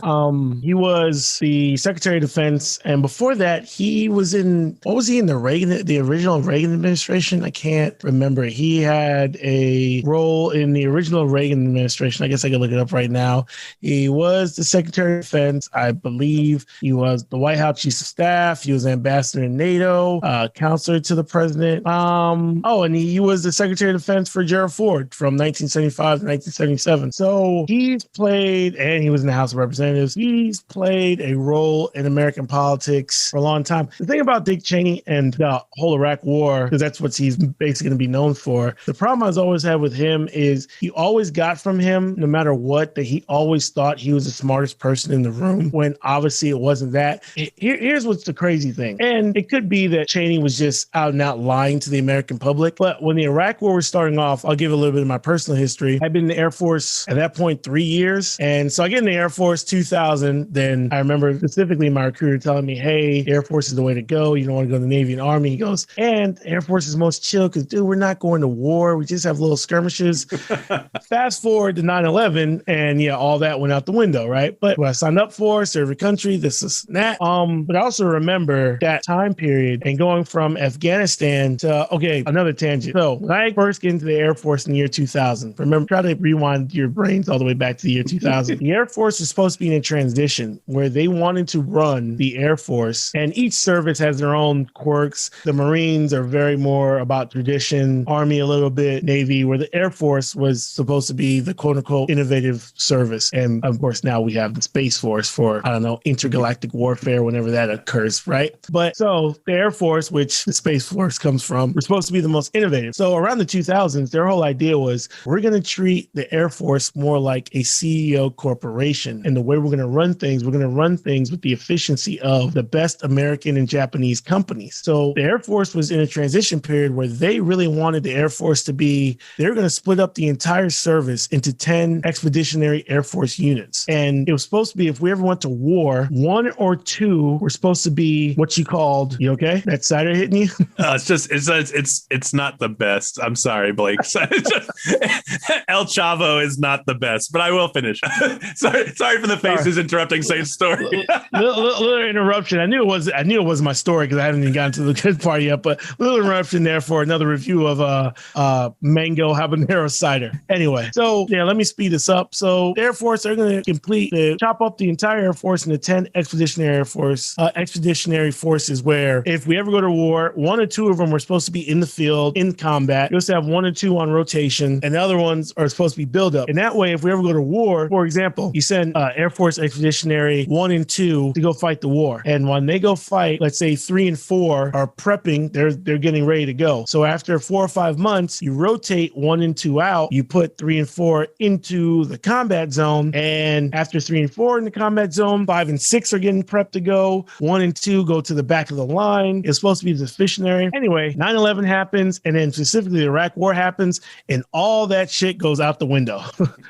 He was the Secretary of Defense, and before that, he was in. What was he in the original Reagan administration? I can't remember. He had a role in the original Reagan administration. I guess I could look it up right now. He was the Secretary of Defense. I believe he was the White House Chief of Staff. He was ambassador in NATO, counselor to the president. And he was the Secretary of Defense for Gerald Ford from 1975 to 1977. So he's played, and he was in the House of Representatives. He's played a role in American politics for a long time. The thing about Dick Cheney and the whole Iraq War, because that's what he's basically going to be known for. The problem I've always had with him is you always got from him, no matter what, that he always thought he was the smartest person in the room, when obviously it wasn't that. Here's what's the crazy thing. And it could be that Cheney was just out and out lying to the American public. But when the Iraq War was starting off, I'll give a little bit of my personal history. I've been in the Air Force at that point 3 years. And so I get in the Air Force 2000. Then I remember specifically my recruiter telling me, hey, Air Force is the way to go. You don't want to go to the Navy and Army. He goes, and Air Force is most chill because, dude, we're not going to war. We just have little skirmishes. Fast forward to 9/11, and yeah, all that went out the window, right? But what I signed up for, serve a country, this is that. But I also remember that time period and going from Afghanistan to, okay, another tangent. So when I first get into the Air Force in the year 2000, remember, try to rewind your brains all the way back to the year 2000. The Air Force was supposed to be in a transition where they wanted to run the Air Force, and each service has their own quirks. The Marines are very more about tradition, Army a little bit, Navy, where the Air Force was supposed to be the quote unquote innovative service. And of course, now we have the Space Force for, I don't know, intergalactic warfare whenever that occurs, right? But so the Air Force, which the Space Force comes from, we're supposed to be the most innovative. So around the 2000s, their whole idea was we're going to treat the Air Force more like a CEO corporation. And the way we're going to run things with the efficiency of the best American and Japanese companies. So the Air Force was in a transition period where they really wanted the Air Force to be, they were going to split up the entire service into 10 expeditionary Air Force units. And it was supposed to be, if we ever went to war, 1 or 2 were supposed to be what you called, you okay? That cider hitting you? It's not the best. I'm sorry, Blake. El Chavo is not the best, but I will finish. sorry for the faces interrupting Saint's story. little interruption. I knew it was my story because I haven't even gotten to the good part yet, but little interruption there for another review of mango habanero cider. Anyway, so yeah, let me speed this up. So the Air Force, they're going to chop up the entire Air Force into 10 expeditionary forces, where if we ever go to war, 1 or 2 of them were supposed to be in the field, in combat. You also have 1 or 2 on rotation, and the other ones are supposed to be build-up. And that way, if we ever go to war, for example, you send Air Force Expeditionary 1 and 2 to go fight the war. And when they go fight, let's say 3 and 4 are prepping, they're getting ready to go. So after 4 or 5 months, you rotate 1 and 2 out, you put 3 and 4 into the combat zone, and after 3 and 4 in the combat zone, 5 and 6 are getting prepped to go, 1 and 2 go to the back of the line. It's supposed to be defensive. Anyway, 9/11 happens, and then specifically the Iraq War happens, and all that shit goes out the window.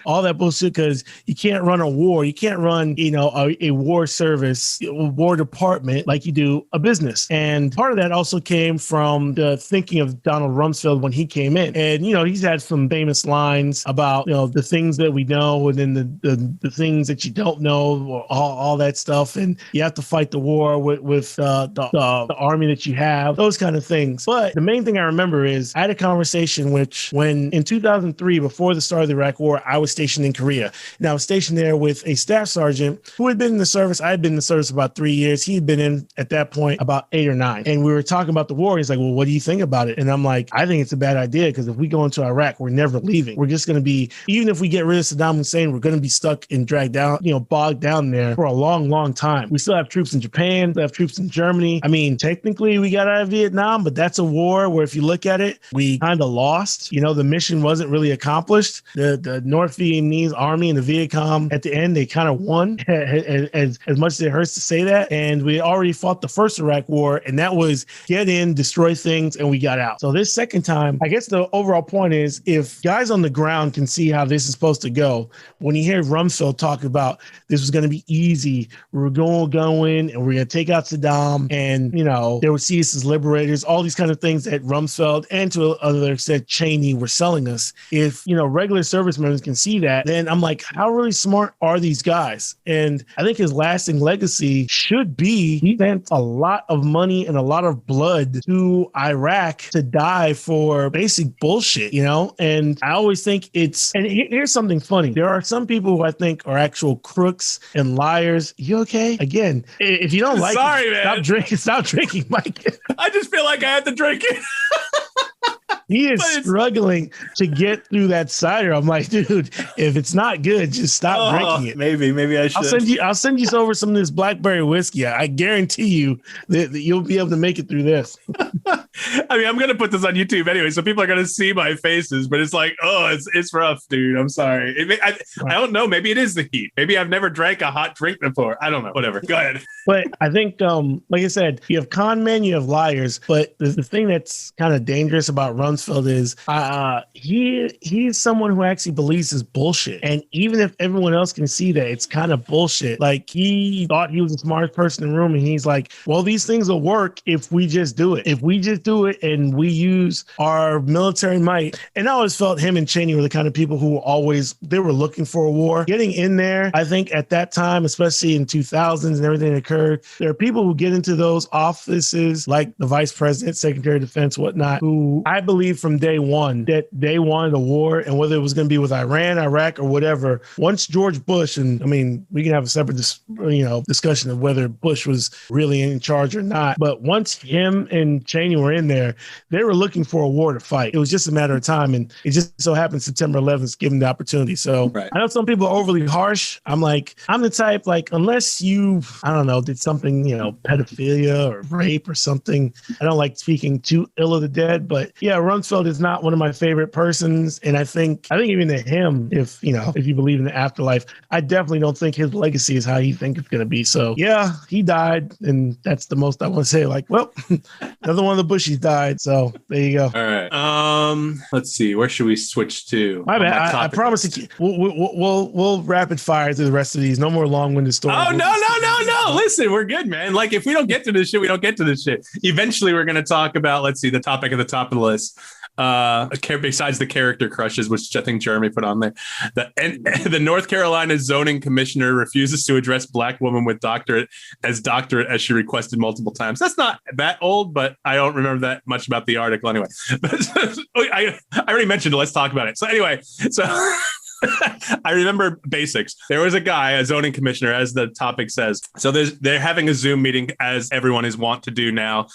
All that bullshit, because you can't run a war. You can't run, a war service, a war department like you do a business. And part of that also came from the thinking of Donald Rumsfeld when he came in. And, he's had some famous lines about, the things that we know, and then the things that you don't know, all that stuff. And you have to fight the war with the army that you have, those kind of things. But the main thing I remember is I had a conversation when in 2003, before the start of the Iraq War, I was stationed in Korea. And I was stationed there with a staff sergeant who had been in the service. I had been in the service about 3 years. He had been in at that point about 8 or 9. And we were talking about the war. He's like, well, what do you think about it? And I'm like, I think it's a bad idea, because if we go into Iraq, we're never leaving. We're just going to be, even if we get rid of Saddam Hussein, we're going to be stuck and dragged down, bogged down there for a long, long time. We still have troops in Japan. We have troops in Germany. I mean, technically we got out of Vietnam, but that's a war where if you look at it, we kind of lost. The mission wasn't really accomplished. The North Vietnamese army and the Viet Cong, at the end, they kind of won, as much as it hurts to say that. And we already fought the first Iraq War, and that was get in, destroy things, and we got out. So this second time, I guess the overall point is, if guys on the ground can see how this is supposed to go, when you hear Rumsfeld talk about this was going to be easy, we're going to go in and we're going to take out Saddam, and, they would see us as liberators, all these kind of things that Rumsfeld and to other extent Cheney were selling us. If, regular service members can see that, then I'm like, how really smart are these guys? And I think his lasting legacy should be he spent a lot of money and a lot of blood to Iraq to die for basic bullshit, And I always think here's something funny. There are some people who I think are actual crooks and liars. You okay? Again, if you don't like Sorry, it, man. Stop drinking, Mike. I just feel like I have to drink it. He is struggling to get through that cider. I'm like, dude, if it's not good, just stop drinking it. Maybe I should. I'll send you over some of this blackberry whiskey. I guarantee you that you'll be able to make it through this. I mean, I'm gonna put this on YouTube anyway, so people are gonna see my faces. But it's like, oh, it's rough, dude. I'm sorry. I don't know. Maybe it is the heat. Maybe I've never drank a hot drink before. I don't know. Whatever. Go ahead. But I think, like I said, you have con men, you have liars. But the thing that's kind of dangerous about Rumsfeld is he's someone who actually believes his bullshit. And even if everyone else can see that, it's kind of bullshit. Like, he thought he was the smartest person in the room, and he's like, well, these things will work if we just do it. If we just do it and we use our military might. And I always felt him and Cheney were the kind of people who they were looking for a war. Getting in there, I think at that time, especially in 2000s and everything that occurred, there are people who get into those offices like the vice president, secretary of defense, whatnot, who I believe from day one that they wanted a war, and whether it was going to be with Iran, Iraq, or whatever. Once George Bush, and I mean, we can have a separate discussion of whether Bush was really in charge or not, but once him and Cheney were in there, they were looking for a war to fight. It was just a matter of time, and it just so happened September 11th gave them the opportunity. So right. I know some people are overly harsh. I'm the type, like, unless you, I don't know, did something, pedophilia or rape or something, I don't like speaking too ill of the dead. But yeah, Rumsfeld is not one of my favorite persons, and I think even to him, if you believe in the afterlife, I definitely don't think his legacy is how he thinks it's going to be. So yeah, he died, and that's the most I want to say. Like, well, another one of the Bushies died. So there you go. All right. Let's see. Where should we switch to? My bad. I promise we'll rapid fire through the rest of these. No more long-winded stories. Oh, no. Listen, we're good, man. Like, if we don't get to this shit, we don't get to this shit. Eventually, we're going to talk about, let's see, the topic at the top of the list. Besides the character crushes, which I think Jeremy put on there, the North Carolina zoning commissioner refuses to address black woman with doctorate as she requested multiple times. That's not that old, but I don't remember that much about the article anyway. I already mentioned it. Let's talk about it. So anyway, I remember basics. There was a guy, a zoning commissioner, as the topic says. So they're having a Zoom meeting, as everyone is wont to do now,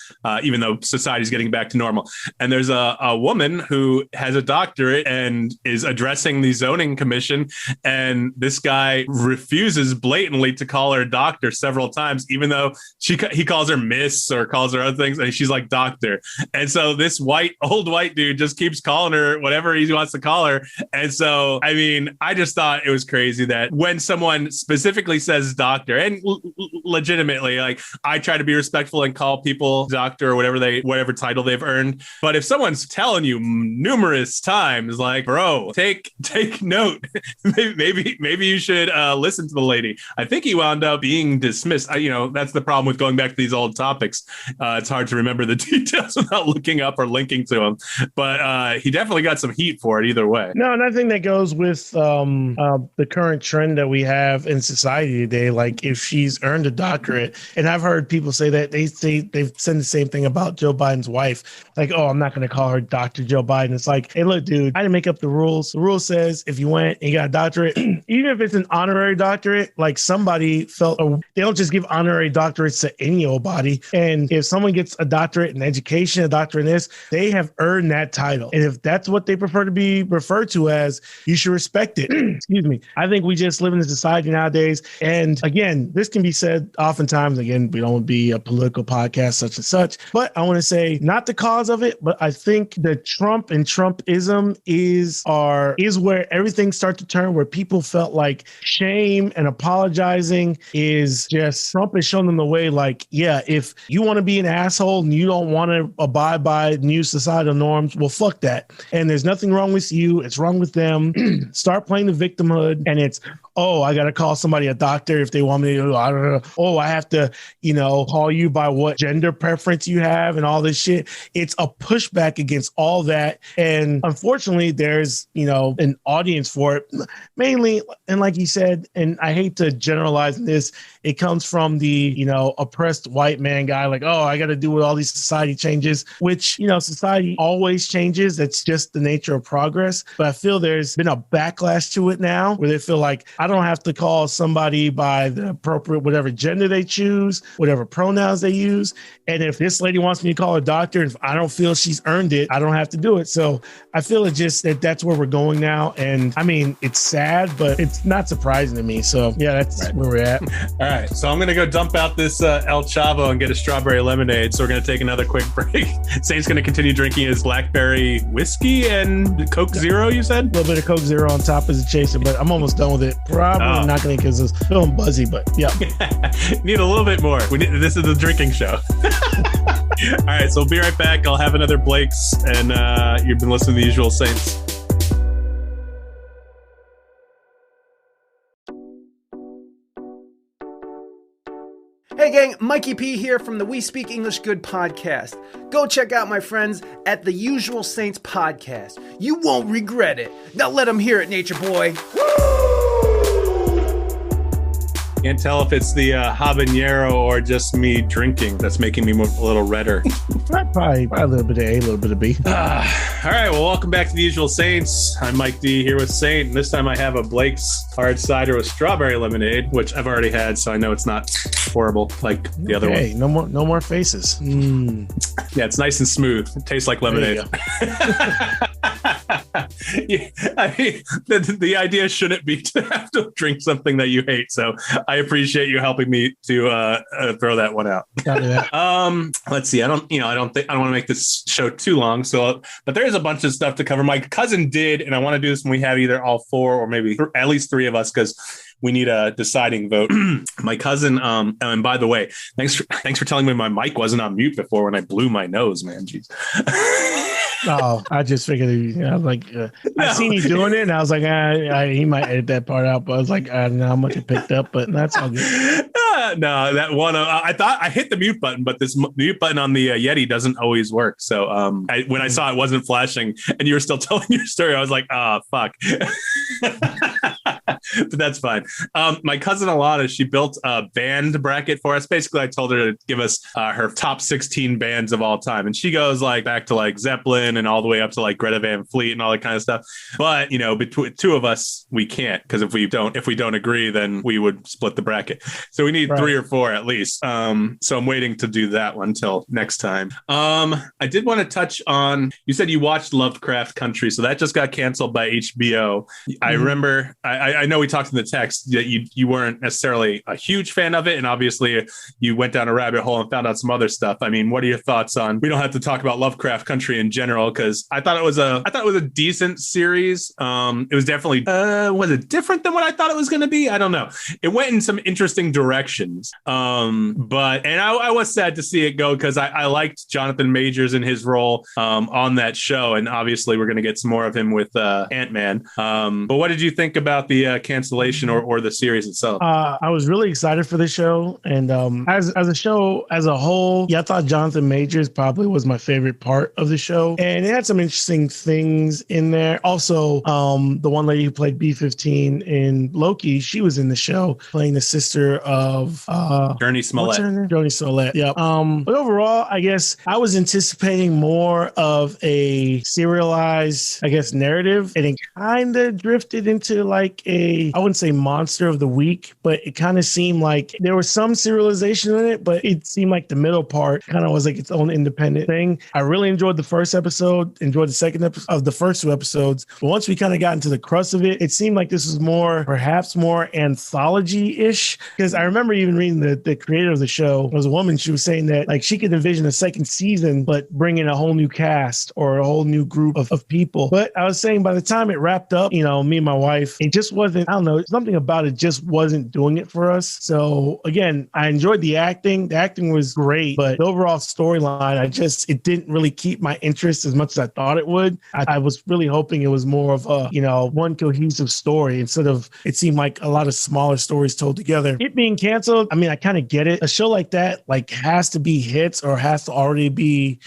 even though society's getting back to normal. And there's a woman who has a doctorate and is addressing the zoning commission. And this guy refuses blatantly to call her doctor several times, even though he calls her miss or calls her other things. And she's like, doctor. And so this old white dude just keeps calling her whatever he wants to call her. And so, I mean, I just thought it was crazy that when someone specifically says doctor, and legitimately, like, I try to be respectful and call people doctor or whatever title they've earned. But if someone's telling you numerous times, like, bro, take note, maybe you should listen to the lady. I think he wound up being dismissed. That's the problem with going back to these old topics. It's hard to remember the details without looking up or linking to them. But he definitely got some heat for it either way. No, and I think that goes with the current trend that we have in society today. Like, if she's earned a doctorate, and I've heard people say that they've said the same thing about Joe Biden's wife. Like, oh, I'm not going to call her Dr. Joe Biden. It's like, hey, look, dude, I didn't make up the rules. The rule says if you went and you got a doctorate, even if it's an honorary doctorate, like, somebody felt they don't just give honorary doctorates to any old body. And if someone gets a doctorate in education, a doctorate in this, they have earned that title. And if that's what they prefer to be referred to as, you should respect it. Excuse me. I think we just live in a society nowadays. And again, this can be said oftentimes. Again, we don't want to be a political podcast, such and such. But I want to say, not the cause of it, but I think the Trump and Trumpism is where everything starts to turn, where people felt like shame and apologizing is just, Trump has shown them the way. Like, yeah, if you want to be an asshole and you don't want to abide by new societal norms, well, fuck that. And there's nothing wrong with you. It's wrong with them. Start playing the victimhood, and it's, oh, I got to call somebody a doctor if they want me to, I don't know. Oh, I have to, call you by what gender preference you have and all this shit. It's a pushback against all that. And unfortunately, there's, an audience for it, mainly. And like you said, and I hate to generalize this, it comes from the, oppressed white man guy, like, oh, I got to do with all these society changes, which, society always changes. That's just the nature of progress. But I feel there's been a backlash to it now where they feel like I don't have to call somebody by the appropriate, whatever gender they choose, whatever pronouns they use. And if this lady wants me to call a doctor, if I don't feel she's earned it, I don't have to do it. So I feel it just that's where we're going now. And I mean, it's sad, but it's not surprising to me. So yeah, that's where we're at. All right. So I'm going to go dump out this El Chavo and get a strawberry lemonade. So we're going to take another quick break. Saint's going to continue drinking his blackberry whiskey and Coke Zero, you said? A little bit of Coke Zero on top as a chaser, but I'm almost done with it. Probably not going to because it's feeling buzzy, but yeah. Need a little bit more. This is the drinking show. All right. So we'll be right back. I'll have another Blake's, and you've been listening to The Usual Saints. Hey gang, Mikey P here from the We Speak English Good podcast. Go check out my friends at the Usual Saints podcast. You won't regret it. Now let them hear it, Nature Boy. Can't tell if it's the habanero or just me drinking that's making me a little redder. Probably a little bit of A, a little bit of B. All right, well, welcome back to The Usual Saints. I'm Mike D here with Saint. This time I have a Blake's hard cider with strawberry lemonade, which I've already had, so I know it's not horrible like the other one. Hey, no more faces. Yeah, it's nice and smooth. It tastes like lemonade. Yeah, I mean, the idea shouldn't be to have to drink something that you hate. So I appreciate you helping me to throw that one out. Let's see. I don't want to make this show too long. So, but there is a bunch of stuff to cover. My cousin did, and I want to do this when we have either all four or maybe at least three of us because we need a deciding vote. My cousin, and by the way, thanks for telling me my mic wasn't on mute before when I blew my nose, man. Jeez. Oh, I just figured, I seen you doing it, and I was like, he might edit that part out, but I was like, I don't know how much it picked up, but that's all good. No, that one, I thought I hit the mute button, but this mute button on the Yeti doesn't always work. So when I saw it wasn't flashing and you were still telling your story, I was like, fuck. But that's fine. My cousin Alana, she built a band bracket for us. Basically, I told her to give us her top 16 bands of all time. And she goes back to Zeppelin and all the way up to Greta Van Fleet and all that kind of stuff. But, between two of us, we can't, because if we don't agree, then we would split the bracket. So we need 3 or 4 at least. So I'm waiting to do that one till next time. I did want to touch on, you said you watched Lovecraft Country, so that just got canceled by HBO. I remember, I know we talked in the text that you weren't necessarily a huge fan of it, and obviously you went down a rabbit hole and found out some other stuff. I mean, what are your thoughts on? We don't have to talk about Lovecraft Country in general because I thought it was a decent series. It was definitely was it different than what I thought it was going to be? I don't know. It went in some interesting directions. But I was sad to see it go because I liked Jonathan Majors in his role on that show, and obviously we're going to get some more of him with Ant-Man. But what did you think about the cancellation or the series itself? I was really excited for the show, and as a show as a whole, I thought Jonathan Majors probably was my favorite part of the show, and it had some interesting things in there. Also, the one lady who played B-15 in Loki, she was in the show playing the sister of Jurnee Smollett. Jurnee Smollett. Yep. But overall, I guess I was anticipating more of a serialized, narrative, and it kind of drifted into I wouldn't say monster of the week, but it kind of seemed like there was some serialization in it, but it seemed like the middle part kind of was its own independent thing. I really enjoyed the first episode, enjoyed the second episode of the first 2 episodes. But once we kind of got into the crust of it, it seemed like this was perhaps more anthology-ish, because I remember even reading the creator of the show was a woman. She was saying that she could envision a second season, but bring in a whole new cast or a whole new group of people. But I was saying by the time it wrapped up, me and my wife, it just wasn't, I don't know, something about it just wasn't doing it for us. So again, I enjoyed the acting. The acting was great, but the overall storyline, it didn't really keep my interest as much as I thought it would. I was really hoping it was more of a, one cohesive story instead of, it seemed like a lot of smaller stories told together. It being canceled, I mean, I kind of get it. A show like that, has to be hits or has to already be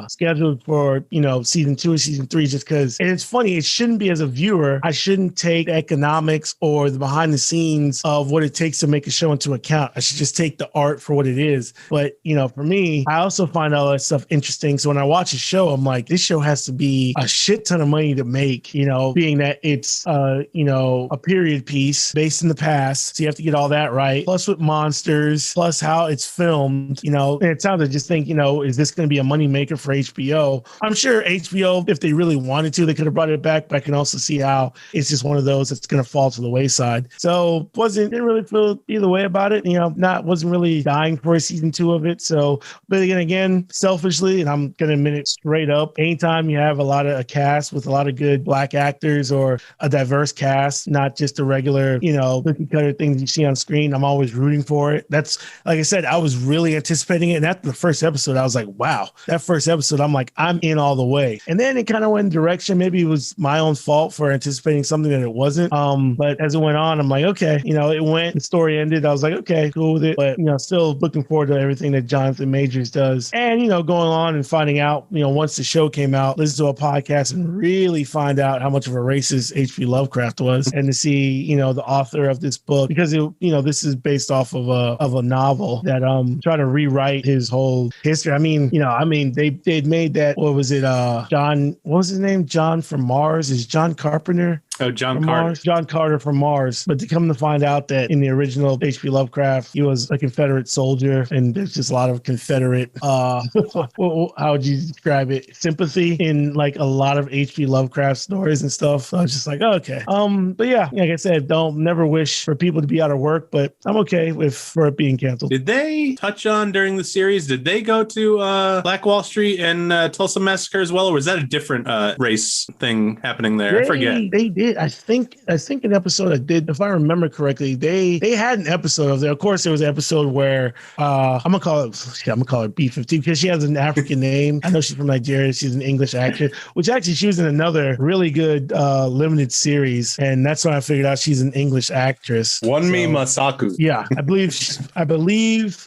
scheduled for, season 2 or season 3, just because, and it's funny, it shouldn't be as a viewer. I shouldn't take the economics mechanics or the behind the scenes of what it takes to make a show into account. I should just take the art for what it is. But, for me, I also find all that stuff interesting. So when I watch a show, I'm like, this show has to be a shit ton of money to make, being that it's, a period piece based in the past. So you have to get all that right. Plus with monsters, plus how it's filmed, and it's time to just think, is this going to be a money maker for HBO? I'm sure HBO, if they really wanted to, they could have brought it back, but I can also see how it's just one of those that's going to fall to the wayside. So didn't really feel either way about it. Wasn't really dying for a season 2 of it. So, but again, selfishly, and I'm going to admit it straight up, anytime you have a cast with a lot of good Black actors or a diverse cast, not just a regular, cookie cutter things you see on screen, I'm always rooting for it. That's, like I said, I was really anticipating it. And after the first episode, I was like, wow, that first episode, I'm like, I'm in all the way. And then it kind of went in direction. Maybe it was my own fault for anticipating something that it wasn't. But as it went on, I'm like, okay, it went, the story ended. I was like, okay, cool with it. But, still looking forward to everything that Jonathan Majors does. And, going on and finding out, once the show came out, listen to a podcast and really find out how much of a racist H.P. Lovecraft was, and to see, the author of this book, because this is based off of a novel that trying to rewrite his whole history. They'd made that, what was it, John, what was his name? John from Mars? Is John Carpenter? Oh, John Carter. Mars? John Carter from Mars. But to come to find out that in the original H.P. Lovecraft, he was a Confederate soldier, and there's just a lot of Confederate, how would you describe it? Sympathy in like a lot of H.P. Lovecraft stories and stuff. So I was just like, oh, okay. But yeah, like I said, never wish for people to be out of work, but I'm okay for it being canceled. Did they touch on during the series? Did they go to Black Wall Street and Tulsa Massacre as well, or was that a different race thing happening there? I forget. They did. I think an episode I did, if I remember correctly, they had an episode of there. Of course, there was an episode where I'm gonna call her B15 because she has an African name. I know she's from Nigeria. She's an English actress, which actually she was in another really good limited series, and that's when I figured out she's an English actress. Wunmi Masaku. Yeah, I believe I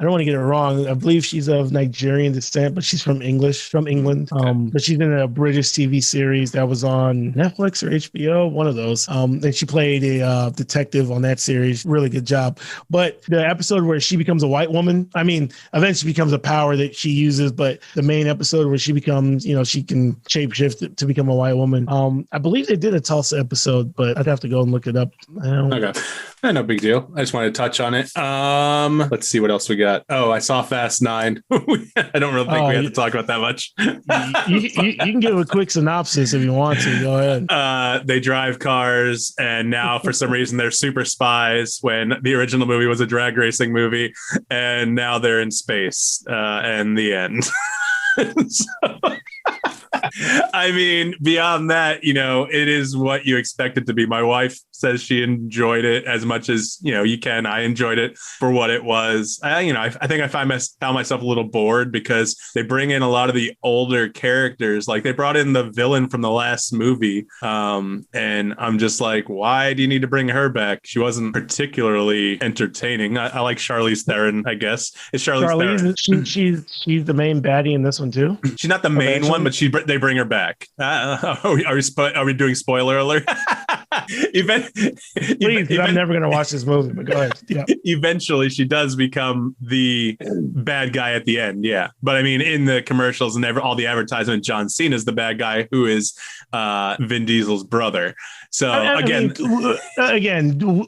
don't want to get it wrong. I believe she's of Nigerian descent, but she's from England. But she's in a British TV series that was on Netflix or HBO, one of those. And she played a detective on that series. Really good job. But the episode where she becomes a white woman, eventually becomes a power that she uses, but the main episode where she becomes, she can shapeshift to become a white woman. I believe they did a Tulsa episode, but I'd have to go and look it up. Okay. No big deal. I just wanted to touch on it. Let's see what else we got. Oh, I saw Fast 9. I don't really think we have to talk about that much. you can give a quick synopsis if you want to. Go ahead. They drive cars, and now for some reason they're super spies when the original movie was a drag racing movie, and now they're in space, and the end. Beyond that, it is what you expect it to be. My wife says she enjoyed it as much as, you can. I enjoyed it for what it was. I think I found myself a little bored because they bring in a lot of the older characters. Like they brought in the villain from the last movie. And I'm just like, why do you need to bring her back? She wasn't particularly entertaining. I like Charlize Theron, I guess. It's Charlize Theron. She's the main baddie in this one too? She's not the main one, but they bring her back. Are we doing spoiler alert? Please, I'm never going to watch this movie, but go ahead. Yeah. Eventually, she does become the bad guy at the end. Yeah. But in the commercials and all the advertisement, John Cena is the bad guy who is Vin Diesel's brother. So again,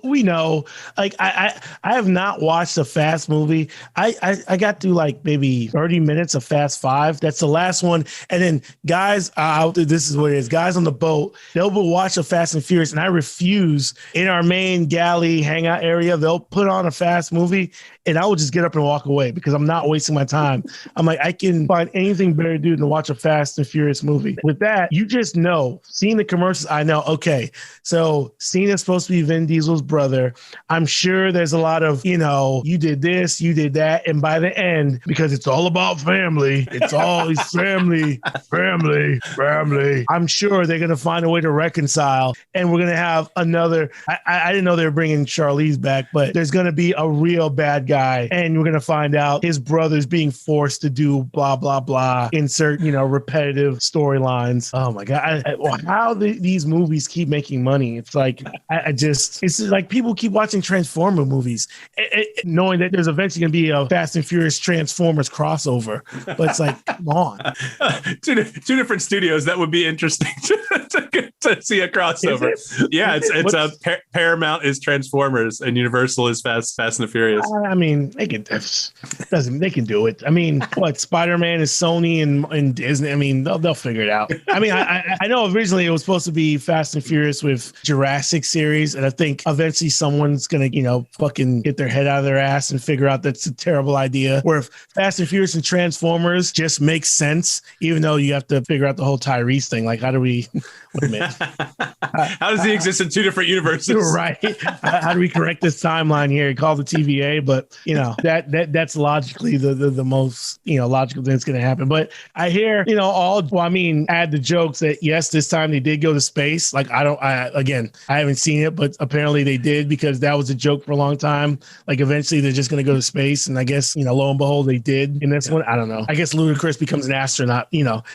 we know, like, I have not watched a Fast movie. I got through like maybe 30 minutes of Fast 5. That's the last one. And then guys, this is what it is. Guys on the boat, they'll watch a Fast and Furious, and I refuse. In our main galley hangout area, they'll put on a Fast movie, and I will just get up and walk away because I'm not wasting my time. I'm like, I can find anything better to do than watch a Fast and Furious movie. With that, you just know, seeing the commercials, I know, okay, so Cena's supposed to be Vin Diesel's brother. I'm sure there's a lot of, you did this, you did that. And by the end, because it's all about family, it's always family. I'm sure they're going to find a way to reconcile, and we're going to have another. I didn't know they were bringing Charlize back, but there's going to be a real bad guy, and we're going to find out his brother's being forced to do blah, blah, blah, insert, repetitive storylines. Oh my God. How these movies keep making money. It's like, it's like people keep watching Transformer movies, knowing that there's eventually going to be a Fast and Furious Transformers crossover. But it's like, come on. Two different studios. That would be interesting to see a crossover. Yeah, it's Paramount is Transformers and Universal is Fast and the Furious. I mean, they can do it. I mean, what, Spider-Man is Sony and Disney. I mean, they'll figure it out. I mean, I know originally it was supposed to be Fast and Furious with Jurassic series, and I think eventually someone's gonna, fucking get their head out of their ass and figure out that's a terrible idea. Where if Fast and Furious and Transformers just makes sense, even though you have to figure out the whole Tyrese thing. Like, how do we? Wait a minute. How does he exist in two different universes? Right. How do we correct this timeline here? Call the TVA, but that's logically the most logical thing that's going to happen. But I hear add the jokes that yes, this time they did go to space. Like I haven't seen it, but apparently they did, because that was a joke for a long time. Like eventually they're just going to go to space, and I guess lo and behold they did in this one. I don't know. I guess Ludacris becomes an astronaut.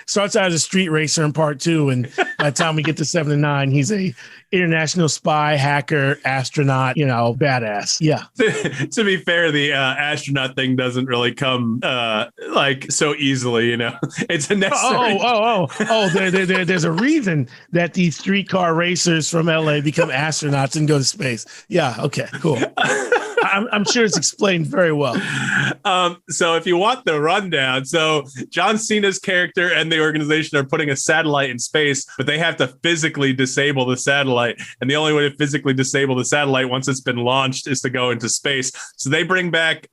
Starts out as a street racer in part 2, and by the time we get to 7 and 9, he's a international spy, hacker, astronaut, badass. Yeah. To be fair, the astronaut thing doesn't really come so easily. It's a necessary. There's a reason that these streetcar racers from LA become astronauts and go to space. Yeah. Okay. Cool. I'm sure it's explained very well. So if you want the rundown, so John Cena's character and the organization are putting a satellite in space, but they have to physically disable the satellite. And the only way to physically disable the satellite once it's been launched is to go into space. So they bring back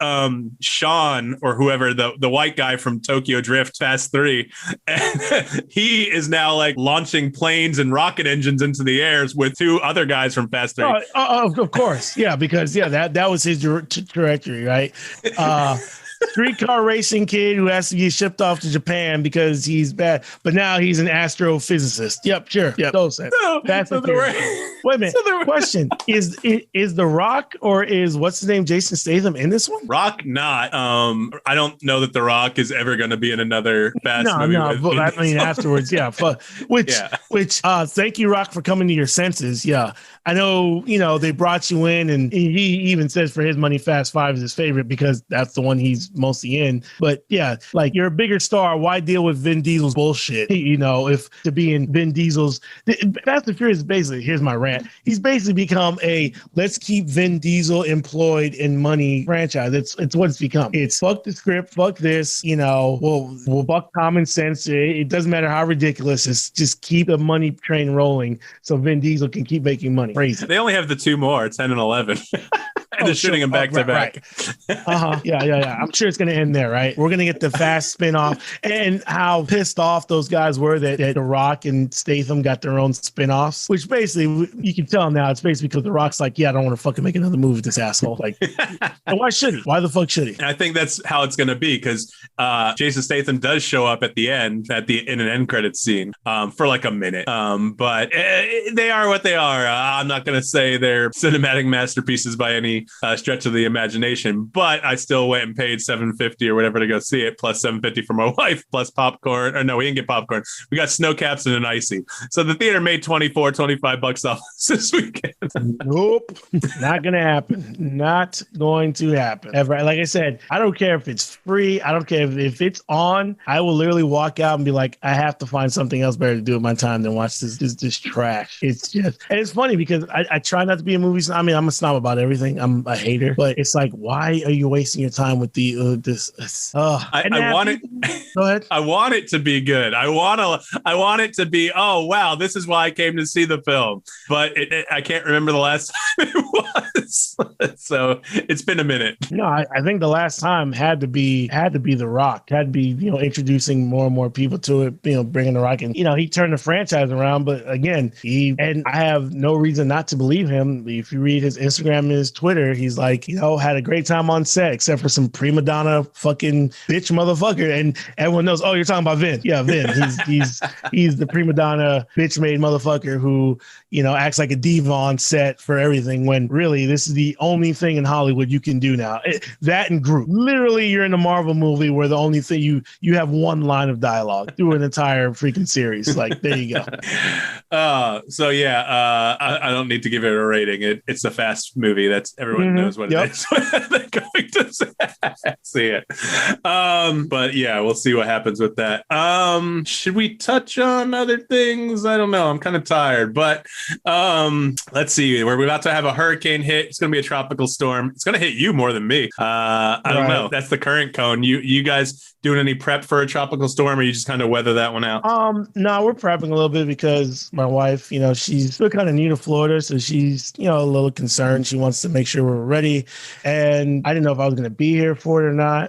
Sean, or whoever, the white guy from Tokyo Drift Fast 3. And he is now like launching planes and rocket engines into the airs with 2 other guys from Fast 3. Of course. Yeah, because that was his trajectory, right? Streetcar racing kid who has to get shipped off to Japan because he's bad, but now he's an astrophysicist. Yep, sure. Yep, those things. That's the wait a minute. Question: Is The Rock or is what's his name, Jason Statham, in this one? Rock, not. I don't know that The Rock is ever going to be in another Fast movie. No, but I mean afterwards, yeah. Which thank you, Rock, for coming to your senses. Yeah, I know. They brought you in, and he even says for his money, Fast 5 is his favorite because that's the one he's mostly in. But yeah, like, you're a bigger star, why deal with Vin Diesel's bullshit? If to be in Vin Diesel's Fast and Furious, basically, here's my rant, he's basically become a let's keep Vin Diesel employed in money franchise. It's what it's become. It's fuck the script, fuck this, we'll fuck common sense. It doesn't matter how ridiculous, it's just keep the money train rolling so Vin Diesel can keep making money. Crazy. They only have the 2 more, 10 and 11. And they're shooting them back to back. Right. Yeah. I'm sure it's going to end there, right? We're going to get the Fast spinoff, and how pissed off those guys were that The Rock and Statham got their own spinoffs, which basically you can tell now it's basically because The Rock's like, yeah, I don't want to fucking make another movie with this asshole. Like, and why should he? Why the fuck should he? And I think that's how it's going to be, because Jason Statham does show up at the end, in an end credits scene for like a minute. But they are what they are. I'm not going to say they're cinematic masterpieces by any stretch of the imagination, but I still went and paid $7.50 or whatever to go see it, plus $7.50 for my wife, plus popcorn. Or no, we didn't get popcorn. We got snow caps and an icy. So the theater made $25 off this weekend. Nope, not gonna happen. Not going to happen ever. Like I said, I don't care if it's free. I don't care if it's on. I will literally walk out and be like, I have to find something else better to do with my time than watch this trash. It's just, and it's funny because I try not to be in movies. I mean, I'm a snob about everything. I'm a hater, but it's like, why are you wasting your time with this? I want it. Go ahead. I want it to be good. I want it to be, oh wow, this is why I came to see the film. But I can't remember the last time it was. So it's been a minute. No, I think the last time had to be The Rock. Had to be, introducing more and more people to it, bringing The Rock in. He turned the franchise around, but again, and I have no reason not to believe him. If you read his Instagram and his Twitter, he's like, had a great time on set, except for some prima donna fucking bitch motherfucker. And everyone knows, oh, you're talking about Vin. Yeah, Vin. He's the prima donna bitch made motherfucker who, acts like a diva on set for everything, when really this is the only thing in Hollywood you can do now. That and Groot. Literally, you're in a Marvel movie where the only thing you have one line of dialogue through an entire freaking series. Like, there you go. So yeah, I don't need to give it a rating. It's a fast movie. That's everyone knows what it is. They're going to see it. But yeah, we'll see what happens with that. Should we touch on other things? I don't know. I'm kind of tired, but let's see. We're about to have a hurricane hit. It's going to be a tropical storm. It's going to hit you more than me. I don't know. That's the current cone. You guys doing any prep for a tropical storm, or you just kind of weather that one out? No, we're prepping a little bit because my wife, she's still kind of new to Florida, so she's, a little concerned. She wants to make sure we're ready, and I didn't know if I was going to be here for it or not.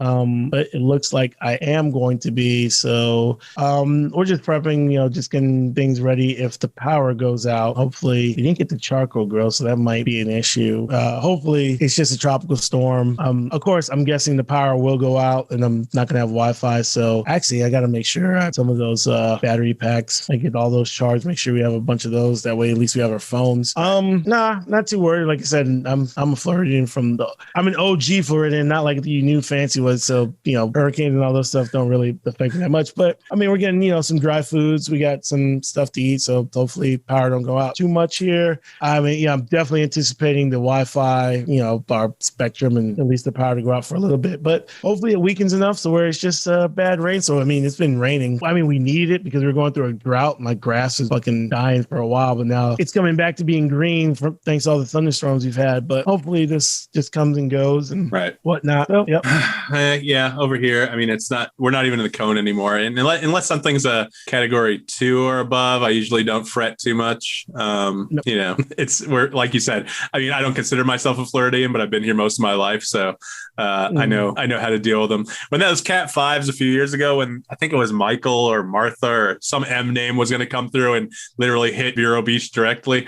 But it looks like I am going to be. So we're just prepping, just getting things ready if the power goes out. Hopefully, we didn't get the charcoal grill, so that might be an issue. Hopefully, it's just a tropical storm. Of course, I'm guessing the power will go out, and I'm not going to have Wi-Fi. So actually, I got to make sure I have some of those battery packs. I get all those charged. Make sure we have a bunch of those. That way, at least we have our phones. Nah, not too worried. Like I said, I'm a Floridian I'm an OG Floridian, not like the new fancy was. So hurricanes and all those stuff don't really affect me that much. But I mean, we're getting some dry foods. We got some stuff to eat. So hopefully, power don't go out too much here. I mean, I'm definitely anticipating the Wi-Fi, our spectrum, and at least the power to go out for a little bit. But hopefully, it weakens enough so where it's just bad rain. So I mean, it's been raining. I mean, we needed it because we were going through a drought. My grass is fucking dying for a while, but now it's coming back to being green thanks to all the thunderstorms we've had. But hopefully, this just comes and goes and whatnot. So, yep. Yeah, over here, I mean, we're not even in the cone anymore. And unless something's a category 2 or above, I usually don't fret too much. We're like you said, I mean, I don't consider myself a Floridian, but I've been here most of my life. So I know how to deal with them. When those Cat 5s a few years ago, when I think it was Michael or Martha or some M name was going to come through and literally hit Vero Beach directly,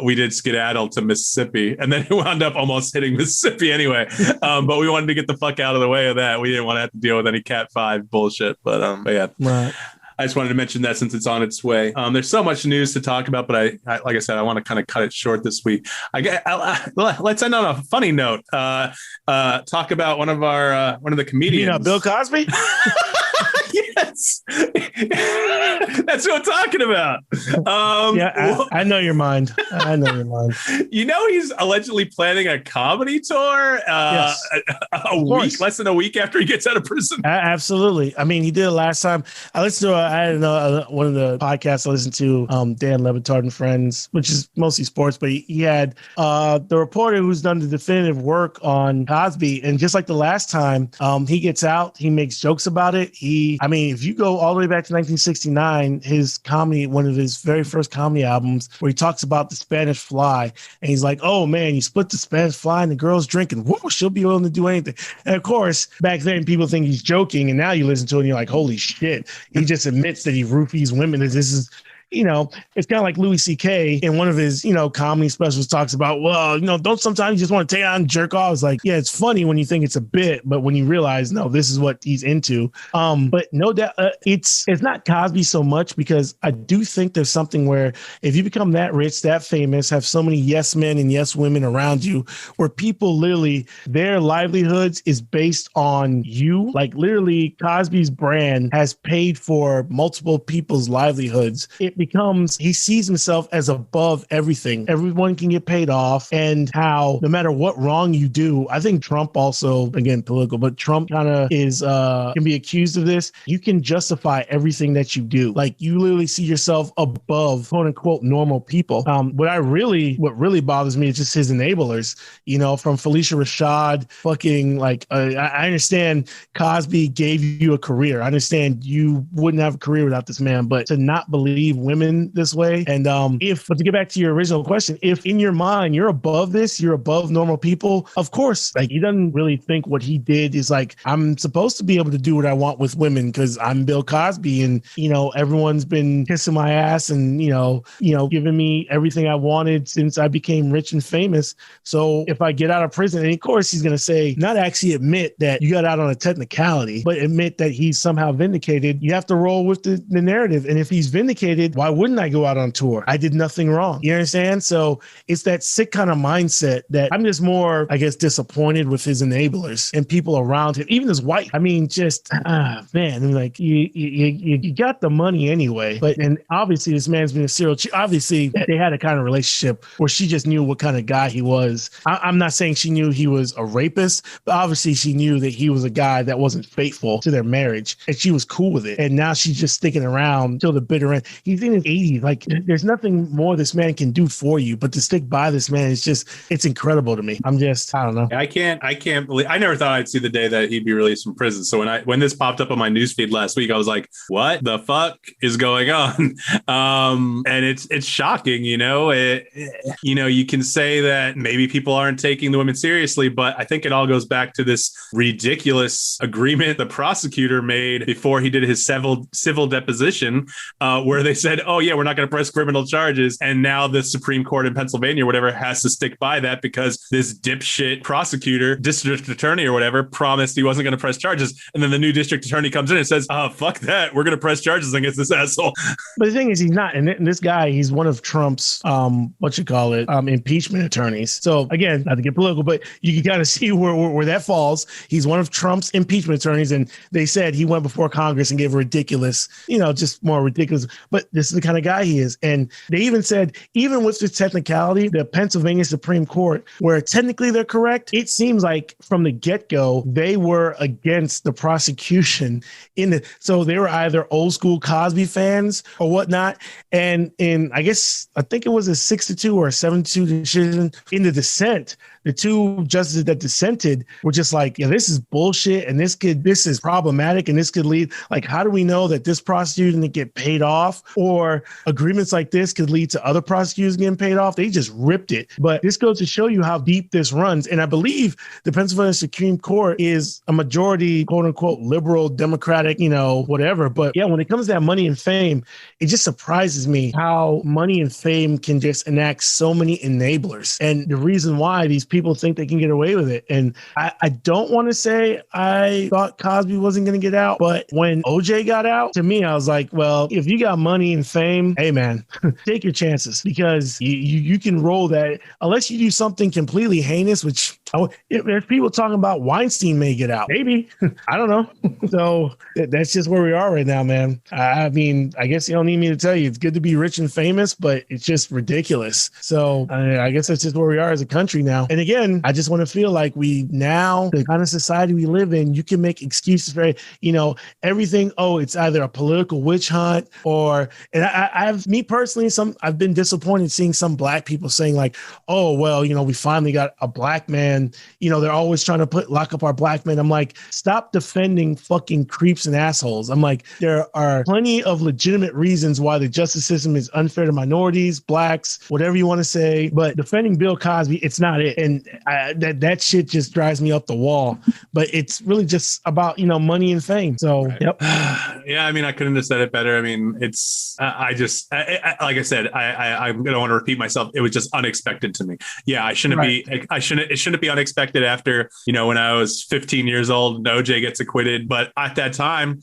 we did skedaddle to Mississippi, and then it wound up almost hitting Mississippi anyway. But we wanted to get the fuck out of the way of that. We didn't want to have to deal with any Cat 5 bullshit. But yeah. Right. I just wanted to mention that since it's on its way. There's so much news to talk about, but I like I said, I want to kind of cut it short this week. Let's end on a funny note. Talk about one of the comedians. Bill Cosby? Yes. That's what I'm talking about. I know your mind. I know your mind. He's allegedly planning a comedy tour yes. Less than a week after he gets out of prison. Absolutely. I mean, he did it last time. I listened to one of the podcasts I listened to, Dan Le Batard and Friends, which is mostly sports, but he had the reporter who's done the definitive work on Cosby. And just like the last time, he gets out, he makes jokes about it. If you go all the way back to 1969, his comedy, one of his very first comedy albums, where he talks about the Spanish Fly, and he's like, "Oh man, you split the Spanish Fly, and the girl's drinking. Whoa, she'll be willing to do anything." And of course, back then people think he's joking, and now you listen to it, and you're like, "Holy shit!" He just admits that he roofies women. This is. It's kind of like Louis C.K. in one of his, comedy specials talks about, well, don't sometimes you just want to take out and jerk off. It's like, yeah, it's funny when you think it's a bit, but when you realize, no, this is what he's into. But no doubt, it's not Cosby so much, because I do think there's something where if you become that rich, that famous, have so many yes men and yes women around you, where people literally, their livelihoods is based on you. Like literally Cosby's brand has paid for multiple people's livelihoods. He sees himself as above everything. Everyone can get paid off, and how no matter what wrong you do, I think Trump also, again, political, but Trump kind of is, can be accused of this. You can justify everything that you do. Like you literally see yourself above quote unquote normal people. What really bothers me is just his enablers, from Felicia Rashad, fucking I understand Cosby gave you a career. I understand you wouldn't have a career without this man, but to not believe women this way. And but to get back to your original question, if in your mind you're above this, you're above normal people, of course, like he doesn't really think what he did is like, I'm supposed to be able to do what I want with women because I'm Bill Cosby, and everyone's been kissing my ass and giving me everything I wanted since I became rich and famous. So if I get out of prison, and of course he's going to say, not actually admit that you got out on a technicality, but admit that he's somehow vindicated. You have to roll with the narrative. And if he's vindicated, why wouldn't I go out on tour? I did nothing wrong. You understand? So it's that sick kind of mindset that I'm just more, I guess, disappointed with his enablers and people around him, even his wife. I mean, just, man, like you got the money anyway. But, and obviously this man's been a serial cheater. Obviously they had a kind of relationship where she just knew what kind of guy he was. I'm not saying she knew he was a rapist, but obviously she knew that he was a guy that wasn't faithful to their marriage, and she was cool with it. And now she's just sticking around till the bitter end. He's in his 80s. Like, there's nothing more this man can do for you, but to stick by this man is just, it's incredible to me. I don't know. I can't believe, I never thought I'd see the day that he'd be released from prison. So when this popped up on my newsfeed last week, I was like, what the fuck is going on? And it's shocking, you can say that maybe people aren't taking the women seriously, but I think it all goes back to this ridiculous agreement the prosecutor made before he did his civil deposition, where they said, oh yeah, we're not going to press criminal charges. And now the Supreme Court in Pennsylvania or whatever has to stick by that because this dipshit prosecutor, district attorney or whatever, promised he wasn't going to press charges. And then the new district attorney comes in and says, oh, fuck that. We're going to press charges against this asshole. But the thing is, he's not. And this guy, he's one of Trump's, impeachment attorneys. So again, not to get political, but you can kind of see where that falls. He's one of Trump's impeachment attorneys. And they said he went before Congress and gave a ridiculous, just more ridiculous. But this is the kind of guy he is. And they even said, even with this technicality, the Pennsylvania Supreme Court, where technically they're correct, it seems like from the get-go, they were against the prosecution so they were either old school Cosby fans or whatnot. And I think it was a 6-2 or a 7-2 decision in the dissent. The two justices that dissented were just like, yeah, this is bullshit. And this is problematic. And this could lead, like, how do we know that this prosecutor didn't get paid off, or agreements like this could lead to other prosecutors getting paid off? They just ripped it. But this goes to show you how deep this runs. And I believe the Pennsylvania Supreme Court is a majority, quote unquote, liberal, democratic, whatever. But yeah, when it comes to that money and fame, it just surprises me how money and fame can just enact so many enablers. And the reason why these people think they can get away with it. And I don't want to say I thought Cosby wasn't going to get out, but when OJ got out, to me, I was like, well, if you got money and fame, hey man, take your chances, because you can roll that unless you do something completely heinous, which there's people talking about Weinstein may get out. Maybe. I don't know. So that's just where we are right now, man. I mean, I guess you don't need me to tell you it's good to be rich and famous, but it's just ridiculous. So I guess that's just where we are as a country now. And again, I just want to feel like the kind of society we live in, you can make excuses for, everything. Oh, it's either a political witch hunt me personally, I've been disappointed seeing some black people saying like, oh, well, we finally got a black man, they're always trying to lock up our black men. I'm like, stop defending fucking creeps and assholes. I'm like, there are plenty of legitimate reasons why the justice system is unfair to minorities, blacks, whatever you want to say, but defending Bill Cosby, it's not it. And that shit just drives me up the wall. But it's really just about, money and fame. So, right. Yep. Yeah, I mean, I couldn't have said it better. I mean, it's, like I said, I'm going to want to repeat myself. It was just unexpected to me. Yeah, it shouldn't be unexpected after, when I was 15 years old and OJ gets acquitted. But at that time,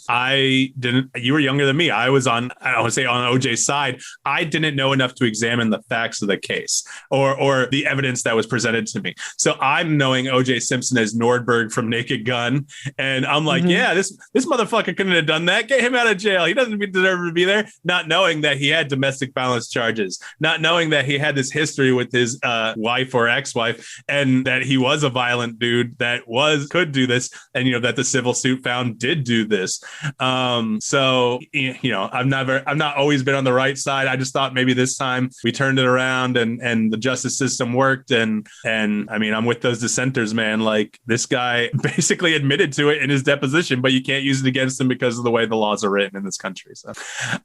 you were younger than me. I was on OJ's side. I didn't know enough to examine the facts of the case or the evidence that was presented to me. So I'm knowing OJ Simpson as Nordberg from Naked Gun. And I'm like, yeah, this motherfucker couldn't have done that. Get him out of jail. He doesn't deserve to be there. Not knowing that he had domestic violence charges, not knowing that he had this history with his wife or ex-wife, and that he was a violent dude that could do this. And, that the civil suit found did do this. So, I've not always been on the right side. I just thought maybe this time we turned it around and the justice system worked and And I mean, I'm with those dissenters, man. Like, this guy basically admitted to it in his deposition, but you can't use it against him because of the way the laws are written in this country. So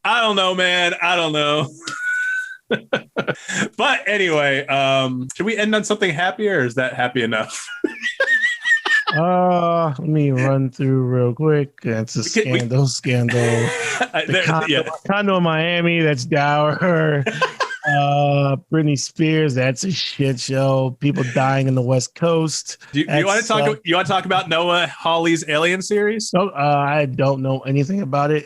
I don't know, man. I don't know. But anyway, should we end on something happier, or is that happy enough? Let me run through real quick. That's a scandal. Condo in Miami, that's dour. Britney Spears, that's a shit show. People dying in the West Coast. You want to talk? You want to talk about Noah Hawley's Alien series? No, I don't know anything about it.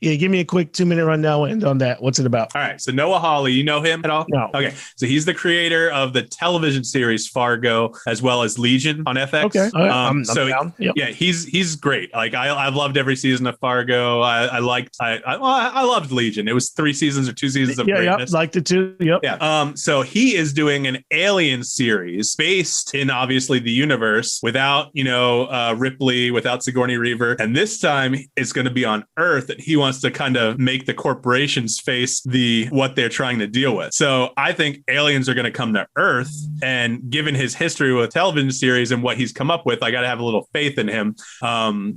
Yeah, give me a quick 2-minute rundown. We'll end on that. What's it about? All right. So Noah Hawley, you know him at all? No. Okay. So he's the creator of the television series Fargo, as well as Legion on FX. Okay. I'm down. Yep. Yeah, he's great. Like I've loved every season of Fargo. I loved Legion. It was 3 seasons or 2 seasons of greatness. Yeah, liked it too. Yep. Yeah. So he is doing an Alien series based in obviously the universe without, Ripley, without Sigourney Weaver. And this time it's going to be on Earth, and he wants to kind of make the corporations face what they're trying to deal with. So I think aliens are going to come to Earth, and given his history with television series and what he's come up with, I got to have a little faith in him.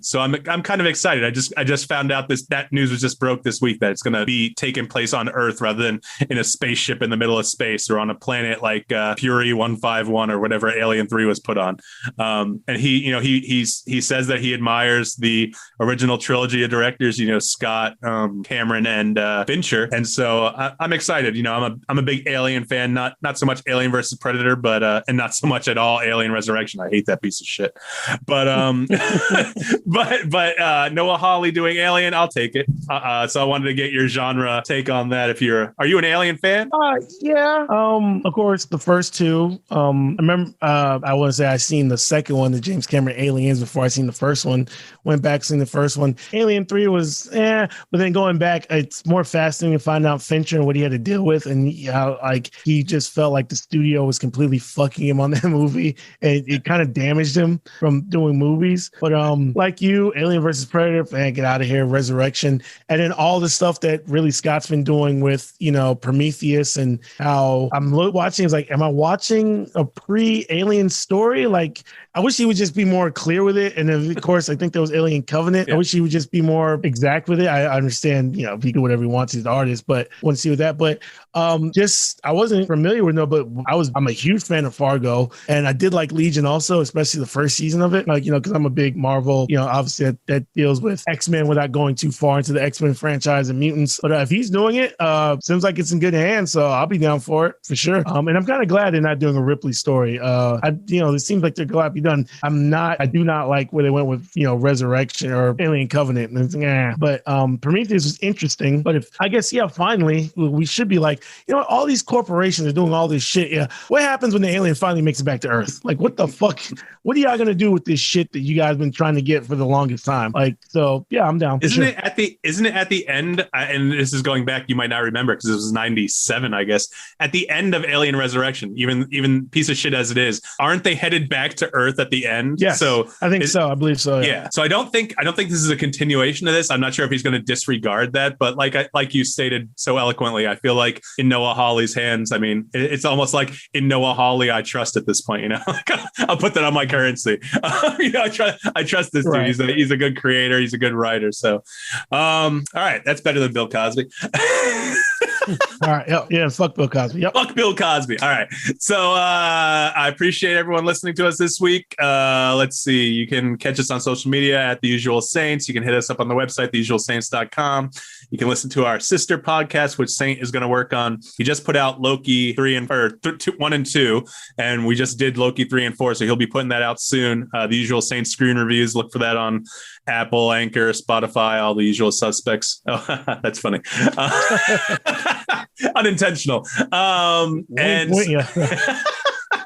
So I'm kind of excited. I just found out that news was just broke this week, that it's going to be taking place on Earth rather than in a spaceship in the middle of space or on a planet like Fury 151 or whatever Alien 3 was put on. And he says that he admires the original trilogy of directors, Scott, Cameron, and Fincher. And so I'm excited. I'm a big Alien fan, not so much Alien versus Predator, but and not so much at all Alien Resurrection. I hate that piece of shit. But but Noah Hawley doing Alien, I'll take it. So I wanted to get your genre take on that. Are you an Alien fan? Yeah. Of course, the first 2. I remember. I want to say I seen the second one, the James Cameron Aliens, before I seen the first one. Went back, seen the first one. Alien 3 was but then going back, it's more fascinating to find out Fincher and what he had to deal with, and how he just felt like the studio was completely fucking him on that movie, and it kind of damaged him from doing movies. But like you, Alien versus Predator, man, get out of here, Resurrection, and then all the stuff that really Scott's been doing with Prometheus, and how I'm watching is like, am I watching a pre-Alien story? Like, I wish he would just be more clear with it. And then, of course, I think there was Alien Covenant. Yeah. I wish he would just be more exact with it. I understand, he can do whatever he wants, he's the artist, but I want to see with that. But I wasn't familiar with but I'm a huge fan of Fargo, and I did like Legion also, especially the first season of it. Because I'm a big Marvel, obviously that deals with X-Men without going too far into the X-Men franchise and mutants. But if he's doing it, seems like it's in good hands, so I'll be down for it for sure. And I'm kind of glad they're not doing a Ripley story. It seems like they're glad to be done. I do not like where they went with, Resurrection or Alien Covenant. And but Prometheus was interesting. But finally, we should be like, all these corporations are doing all this shit. Yeah. What happens when the alien finally makes it back to Earth? Like, what the fuck? What are y'all going to do with this shit that you guys been trying to get for the longest time? I'm down. Isn't it at the end? And this is going back, you might not remember because it was 97, I guess. At the end of Alien Resurrection, even piece of shit as it is, aren't they headed back to Earth at the end? Yes, so I think so. I believe so. Yeah. So I don't think this is a continuation of this. I'm not sure if he's going to disregard that, but like you stated so eloquently, I feel like in Noah Hawley's hands, I mean, it's almost like in Noah Hawley, I trust at this point. I'll put that on my currency. I trust this dude. He's a good creator. He's a good writer. So, all right, that's better than Bill Cosby. All right. Yeah. Fuck Bill Cosby. Yep. Fuck Bill Cosby. All right. So I appreciate everyone listening to us this week. Let's see. You can catch us on social media at The Usual Saints. You can hit us up on the website, theusualsaints.com. You can listen to our sister podcast, which Saint is going to work on. He just put out Loki 1 and 2, and we just did Loki 3 and 4. So he'll be putting that out soon. The Usual Saints screen reviews. Look for that on Apple, Anchor, Spotify, all the usual suspects. Oh, that's funny. Unintentional. And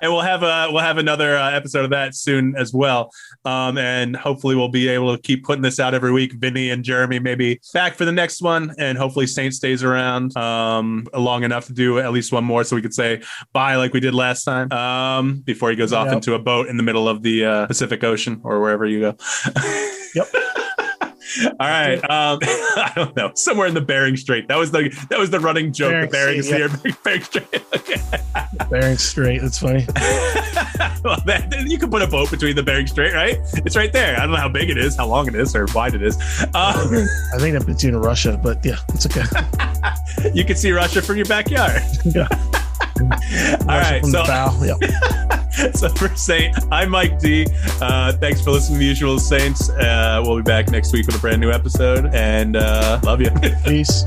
we'll have another episode of that soon as well. And hopefully we'll be able to keep putting this out every week. Vinny and Jeremy may be back for the next one, and hopefully Saint stays around long enough to do at least one more, so we could say bye like we did last time before he goes off into a boat in the middle of the Pacific Ocean or wherever you go. Yep. All right. I don't know. Somewhere in the Bering Strait. That was the running joke. Bering the Bering Strait. Okay. Bering Strait. That's funny. Well, you can put a boat between the Bering Strait, right? It's right there. I don't know how big it is, how long it is, or wide it is. I think that's between Russia, but yeah, it's okay. You can see Russia from your backyard. Yeah. All right. So, so for Saint, I'm Mike D. Thanks for listening to The Usual Saints. We'll be back next week with a brand new episode, and love you. Peace.